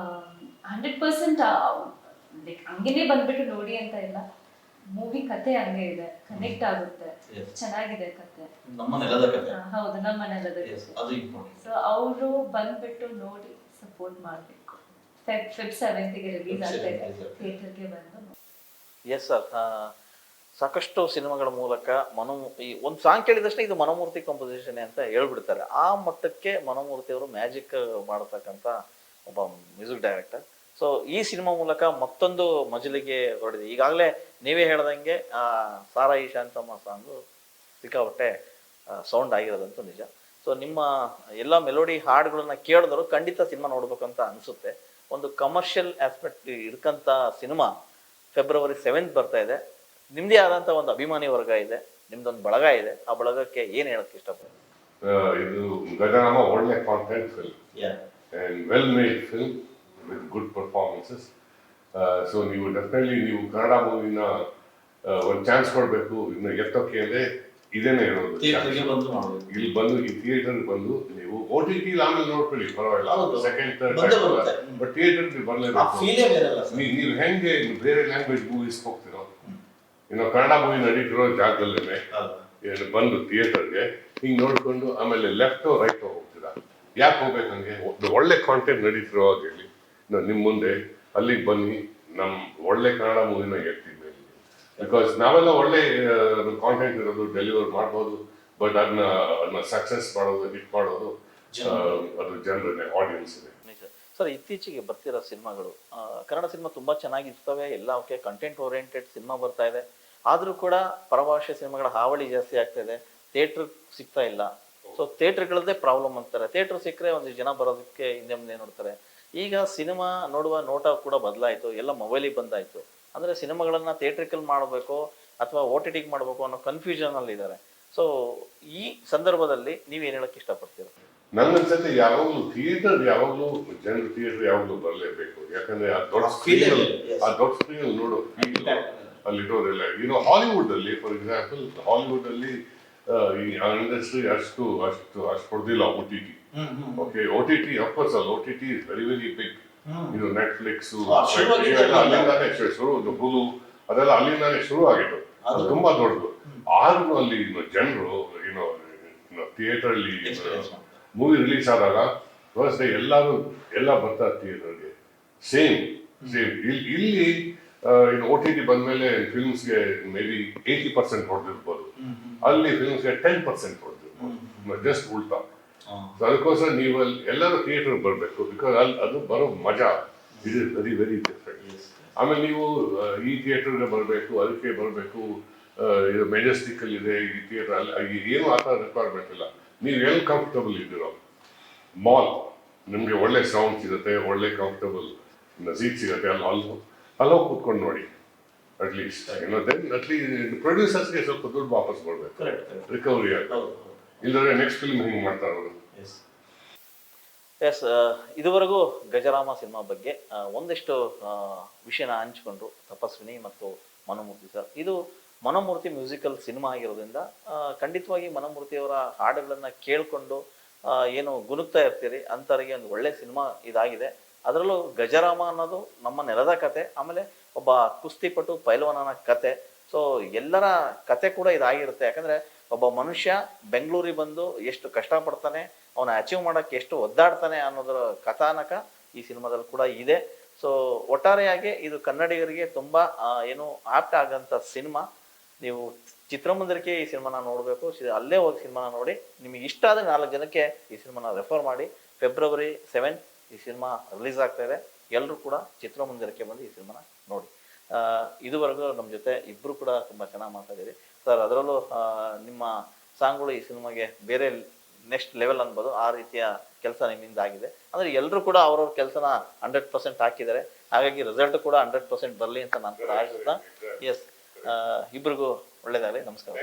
100% ಲೈಕ್ ಹಂಗೇನೆ ಬಂದ್ಬಿಟ್ಟು ನೋಡಿ ಅಂತ ಇಲ್ಲ, ಮೂವಿ ಕತೆ ಹಂಗೆ ಇದೆ, ಕನೆಕ್ಟ್ ಆಗುತ್ತೆ, ಚೆನ್ನಾಗಿದೆ ಕತೆ, ನಮ್ಮ ನೆಲದ ಕತೆ. ಹೌದು, ನಮ್ಮ ನೆಲದ ಕತೆ. ಸೊ ಅವರು ಬಂದ್ಬಿಟ್ಟು ನೋಡಿ ಸಪೋರ್ಟ್ ಮಾಡಬೇಕು. ಫೆಬ್ 7th ರಿಲೀಸ್ ಆಗ್ತಾ ಇದೆ, ಥಿಯೇಟರ್ಗೆ ಬಂದು. ಎಸ್ ಸರ್, ಸಾಕಷ್ಟು ಸಿನಿಮಾಗಳ ಮೂಲಕ ಈ ಒಂದು ಸಾಂಗ್ ಕೇಳಿದ ತಕ್ಷಣ ಇದು ಮನೋಮೂರ್ತಿ ಕಂಪೋಸಿಷನ್ ಅಂತ ಹೇಳ್ಬಿಡ್ತಾರೆ. ಆ ಮಟ್ಟಕ್ಕೆ ಮನೋಮೂರ್ತಿ ಅವರು ಮ್ಯಾಜಿಕ್ ಮಾಡತಕ್ಕಂಥ ಒಬ್ಬ ಮ್ಯೂಸಿಕ್ ಡೈರೆಕ್ಟರ್. ಸೊ ಈ ಸಿನಿಮಾ ಮೂಲಕ ಮತ್ತೊಂದು ಮಜಲಿಗೆ ಹೊರಡಿದೆ. ಈಗಾಗಲೇ ನೀವೇ ಹೇಳ್ದಂಗೆ ಸಾರಾಯಿ ಶಾಂತಮ್ಮ ಸಾಂಗು ಸಿಕ್ಕಾಪಟ್ಟೆ ಸೌಂಡ್ ಆಗಿರೋದಂತೂ ನಿಜ. ಸೊ ನಿಮ್ಮ ಎಲ್ಲ ಮೆಲೋಡಿ ಹಾಡುಗಳನ್ನ ಕೇಳಿದ್ರು ಖಂಡಿತ ಸಿನಿಮಾ ನೋಡ್ಬೇಕಂತ ಅನಿಸುತ್ತೆ. ಒಂದು ಕಮರ್ಷಿಯಲ್ ಆಸ್ಪೆಕ್ಟ್ ಇಡ್ಕಂತ ಸಿನಿಮಾ February 7th ಬರ್ತಾ ಇದೆ. ನಿಮ್ದೇ ಆದಂತ ಒಂದು ಅಭಿಮಾನಿ ವರ್ಗ ಇದೆ, ನಿಮ್ದೊಂದು ಬಳಗ ಇದೆ. ಆ ಬಳಗಕ್ಕೆ ಏನ್ ಹೇಳಕ್ ಇಷ್ಟಪಡ್ತೀನಿ? ಇದು ಗಜರಾಮ ಒಳ್ಳೆ content film and well made film with good performances. So ನೀವು ಡೆಫಿನೆಟ್ಲಿ ನೀವು ಕನ್ನಡ ಮೂವಿನ ಒಂದು ಚಾನ್ಸ್ ಕೊಡಬೇಕು. ಇನ್ನು ಎತ್ತೋಕೆ ಅಂದ್ರೆ ಇದೇನೆ ಇರೋದು, ಇಲ್ಲಿ ಬಂದು ಈ ಥಿಯೇಟರ್ ಬಂದು ನೀವು OTT ಆಮೇಲೆ ನೋಡ್ಕೊಳ್ಳಿ, ಪರವಾಗಿಲ್ಲ, ಸೆಕೆಂಡ್ ಥರ್ಡ್, ಬಟ್ ಥಿಯೇಟರ್ ಬರಲೇಬೇಕು. ನೀವು ಹೆಂಗೆ ಬೇರೆ ಲ್ಯಾಂಗ್ವೇಜ್ ಮೂವೀಸ್ ಹೋಗ್ತಿರೋ, ಇನ್ನು ಕನ್ನಡ ಮೂವಿ ನಡೀತಿರೋ ಜಾಗದಲ್ಲೇ ಬಂದು ಥಿಯೇಟರ್ಗೆ ಹಿಂಗೆ ನೋಡ್ಕೊಂಡು ಆಮೇಲೆ ಲೆಫ್ಟ್ ರೈಟ್ ಹೋಗ್ತೀರಾ. ಯಾಕೆ ಹೋಗ್ಬೇಕಂಗೆ? ಒಳ್ಳೆ ಕಾಂಟೆಂಟ್ ನಡೀತಿರೋ ಹೇಳಿ ನಿಮ್ಮ ಮುಂದೆ ಅಲ್ಲಿಗೆ ಬನ್ನಿ, ನಮ್ಮ ಒಳ್ಳೆ ಕನ್ನಡ ಮೂವಿನ ಹೇಳ್ತೀವಿ. ಬಿಕಾಸ್ ನಾವೆಲ್ಲ ಒಳ್ಳೆ ಕಾಂಟೆಂಟ್ ಇರೋದು ಡೆಲಿವರ್ ಮಾಡ್ಬೋದು, ಬಟ್ ಅದನ್ನ ಸಕ್ಸಸ್ ಮಾಡೋದು, ಹಿಟ್ ಮಾಡೋದು ಅದು ಜನರನ್ನೇ, ಆಡಿಯನ್ಸ್ ಇದೆ. ಸರ್, ಇತ್ತೀಚೆಗೆ ಬರ್ತಿರೋ ಸಿನಿಮಾಗಳು ಕನ್ನಡ ಸಿನಿಮಾ ತುಂಬಾ ಚೆನ್ನಾಗಿರ್ತವೆ, ಎಲ್ಲ ಓಕೆ, ಕಂಟೆಂಟ್ ಓರಿಯೆಂಟೆಡ್ ಸಿನಿಮಾ ಬರ್ತಾ ಇದೆ. ಆದ್ರೂ ಕೂಡ ಪರಭಾಷೆ ಸಿನಿಮಾಗಳ ಹಾವಳಿ ಜಾಸ್ತಿ ಆಗ್ತಾ ಇದೆ, ಥಿಯೇಟರ್ ಸಿಗ್ತಾ ಇಲ್ಲ. ಸೊ ಥಿಯೇಟರ್ಗಳದ್ದೇ ಪ್ರಾಬ್ಲಮ್ ಅಂತಾರೆ. ಥಿಯೇಟರ್ ಸಿಕ್ಕರೆ ಒಂದಿಷ್ಟು ಜನ ಬರೋದಕ್ಕೆ ಹಿಂದೆ ಮುಂದೆ ನೋಡ್ತಾರೆ. ಈಗ ಸಿನಿಮಾ ನೋಡುವ ನೋಟ ಕೂಡ ಬದಲಾಯಿತು, ಎಲ್ಲ ಮೊಬೈಲಿಗೆ ಬಂದಾಯ್ತು. ಅಂದ್ರೆ ಸಿನಿಮಾಗಳನ್ನ ಥಿಯೇಟ್ರಿಕಲ್ ಮಾಡಬೇಕು ಅಥವಾ OTT ಮಾಡಬೇಕು ಅನ್ನೋ ಕನ್ಫ್ಯೂಷನ್ ಅಲ್ಲಿ ಇದ್ದಾರೆ. ಸೊ ಈ ಸಂದರ್ಭದಲ್ಲಿ ನೀವೇನ್ ಹೇಳಕ್ ಇಷ್ಟಪಡ್ತೀರಾ? ನನ್ನನ್ಸತ್ತೆ ಯಾವಾಗಲೂ ಥಿಯೇಟರ್ ಜನರು ಥಿಯೇಟರ್ ಯಾವಾಗಲೂ ಬರಲೇಬೇಕು. ಯಾಕಂದ್ರೆ ಆ ದೊಡ್ಡ ಸ್ಕ್ರೀನ್ ನೋಡೋ ಅಲ್ಲಿರೋದಿಲ್ಲ. ಹಾಲಿವುಡ್ ಅಲ್ಲಿ, ಫಾರ್ ಎಕ್ಸಾಂಪಲ್, ಹಾಲಿವುಡ್ ಅಲ್ಲಿ ಈ ಇಂಡಸ್ಟ್ರಿ ಅಷ್ಟು ಹೊಡೆದಿಲ್ಲ OTT. ಓಕೆ, OTT ಅಫ್ಕೋರ್ಸ್ ಅಲ್ಲ, OTT is very very big. ಇದು ನೆಟ್ಫ್ಲಿಕ್ಸ್, ಅಲ್ಲಿಂದಾನೇ ಶುರು, ಹುಲು ಅದೆಲ್ಲ ಅಲ್ಲಿಂದಾನೇ ಶುರು ಆಗಿತ್ತು, ಅದು ತುಂಬಾ ದೊಡ್ಡದು. ಆದ್ರೂ ಅಲ್ಲಿ ಜನರು ಥಿಯೇಟರ್ ಅಲ್ಲಿ ಮೂವಿ ರಿಲೀಸ್ ಆದಾಗ ಫಸ್ಟ್ ಡೇ ಎಲ್ಲ ಬರ್ತಾರೆ ಥಿಯೇಟರ್ಗೆ. ಸೇಮ್ ಇಲ್ಲಿ OTT ಬಂದ್ಮೇಲೆ ಫಿಲ್ಮ್ಸ್ಗೆ ಮೇ ಬಿ 80% ಹೊಡೆದಿರ್ಬೋದು, ಅಲ್ಲಿ ಫಿಲ್ಮ್ಸ್ಗೆ 10% ಹೊಡೆದಿರ್ಬೋದು, ಜಸ್ಟ್ ಉಲ್ಟಾ. ಅದಕ್ಕೋಸ್ಕರ ನೀವು ಎಲ್ಲರೂ ಥಿಯೇಟರ್ ಬರಬೇಕು. ಬಿಕಾಸ್ ಅದು ಬರೋ ಮಜಾ it is very very different. ಆಮೇಲೆ ನೀವು ಈ ಥಿಯೇಟರ್ಗೆ ಬರಬೇಕು, ಅದಕ್ಕೆ ಬರಬೇಕು, ಇದು ಮೆಜೆಸ್ಟಿಕ್ ಅಲ್ಲಿ ಇದೆ ಈ ಥಿಯೇಟರ್, ಅಲ್ಲಿ ಏನು ಆ ಥರ ರಿಕ್ವೈರ್ಮೆಂಟ್ ಇಲ್ಲ. ನೀವು ಎಲ್ಲಿ ಕಂಫರ್ಟಬಲ್ ಇದ್ದೀರೋ, ಮಾಲ್ ನಿಮಗೆ ಒಳ್ಳೆ ಸೌಂಡ್ ಸಿಗುತ್ತೆ, ಒಳ್ಳೆ ಕಂಫರ್ಟಬಲ್ ಸೀಟ್ ಸಿಗುತ್ತೆ, ಅಲ್ಲಿ ಕೂತ್ಕೊಂಡು ನೋಡಿ. ಅಟ್ಲೀಸ್ಟ್ ಅಟ್ಲೀಸ್ಟ್ ಪ್ರೊಡ್ಯೂಸರ್ಸ್ಗೆ ಸ್ವಲ್ಪ ದುಡ್ಡು ವಾಪಸ್ ಕೊಡ್ಬೇಕು, ರಿಕವರಿ ಆಗೋದು. ಇಲ್ಲದ್ರೆ ನೆಕ್ಸ್ಟ್ ಫಿಲ್ಮ್ ಹಿಂಗೆ ಮಾಡ್ತಾರೆ ಅವರು. ಎಸ್, ಇದುವರೆಗೂ ಗಜರಾಮ ಸಿನಿಮಾ ಬಗ್ಗೆ ಒಂದಿಷ್ಟು ವಿಷಯನ ಹಂಚಿಕೊಂಡ್ರು ತಪಸ್ವಿನಿ ಮತ್ತು ಮನೋಮೂರ್ತಿ ಸರ್. ಇದು ಮನೋಮೂರ್ತಿ ಮ್ಯೂಸಿಕಲ್ ಸಿನಿಮಾ ಆಗಿರೋದ್ರಿಂದ ಖಂಡಿತವಾಗಿ ಮನೋಮೂರ್ತಿಯವರ ಹಾಡುಗಳನ್ನ ಕೇಳಿಕೊಂಡು ಏನು ಗುನುಗ್ತಾ ಇರ್ತೀರಿ ಅಂಥವರಿಗೆ ಒಂದು ಒಳ್ಳೆ ಸಿನಿಮಾ ಇದಾಗಿದೆ. ಅದರಲ್ಲೂ ಗಜರಾಮ ಅನ್ನೋದು ನಮ್ಮ ನೆಲದ ಕತೆ, ಆಮೇಲೆ ಒಬ್ಬ ಕುಸ್ತಿಪಟು ಪೈಲ್ವಾನನ ಕತೆ. ಸೊ ಎಲ್ಲರ ಕತೆ ಕೂಡ ಇದಾಗಿರುತ್ತೆ. ಯಾಕಂದ್ರೆ ಒಬ್ಬ ಮನುಷ್ಯ ಬೆಂಗಳೂರಿಗೆ ಬಂದು ಎಷ್ಟು ಕಷ್ಟಪಡ್ತಾನೆ, ಅವನ ಅಚೀವ್ ಮಾಡೋಕ್ಕೆ ಎಷ್ಟು ಒದ್ದಾಡ್ತಾನೆ ಅನ್ನೋದರ ಕಥಾನಕ ಈ ಸಿನಿಮಾದಲ್ಲಿ ಕೂಡ ಇದೆ. ಸೊ ಒಟ್ಟಾರೆಯಾಗಿ ಇದು ಕನ್ನಡಿಗರಿಗೆ ತುಂಬ ಏನು ಆಪ್ಟ್ ಆಗಂಥ ಸಿನಿಮಾ. ನೀವು ಚಿತ್ರಮಂದಿರಕ್ಕೆ ಈ ಸಿನಿಮಾನ ನೋಡಬೇಕು, ಅಲ್ಲೇ ಹೋಗಿ ಸಿನಿಮಾನ ನೋಡಿ. ನಿಮಗೆ ಇಷ್ಟ ಆದರೆ 4 ಜನಕ್ಕೆ ಈ ಸಿನಿಮಾನ ರೆಫರ್ ಮಾಡಿ. February 7 ಈ ಸಿನಿಮಾ ರಿಲೀಸ್ ಆಗ್ತಾ ಇದೆ. ಎಲ್ಲರೂ ಕೂಡ ಚಿತ್ರಮಂದಿರಕ್ಕೆ ಬಂದು ಈ ಸಿನಿಮಾನ ನೋಡಿ. ಇದುವರೆಗೂ ನಮ್ಮ ಜೊತೆ ಇಬ್ಬರು ಕೂಡ ತುಂಬ ಚೆನ್ನಾಗಿ ಮಾತಾಡಿರಿ ಸರ್. ಅದರಲ್ಲೂ ನಿಮ್ಮ ಸಾಂಗ್ಗಳು ಈ ಸಿನಿಮಾಗೆ ಬೇರೆ ನೆಕ್ಸ್ಟ್ ಲೆವೆಲ್ ಅನ್ಬೋದು, ಆ ರೀತಿಯ ಕೆಲಸ ನಿಮ್ಮಿಂದ ಆಗಿದೆ. ಅಂದರೆ ಎಲ್ಲರೂ ಕೂಡ ಅವ್ರವ್ರ ಕೆಲಸನ 100% ಹಾಕಿದ್ದಾರೆ. ಹಾಗಾಗಿ ರಿಸಲ್ಟ್ ಕೂಡ 100% ಬರಲಿ ಅಂತ ನಾನು ಕೂಡ ಆಶಿಸ್ತಾ. ಎಸ್, ಇಬ್ರಿಗೂ ಒಳ್ಳೆಯದಾಗಲಿ. ನಮಸ್ಕಾರ.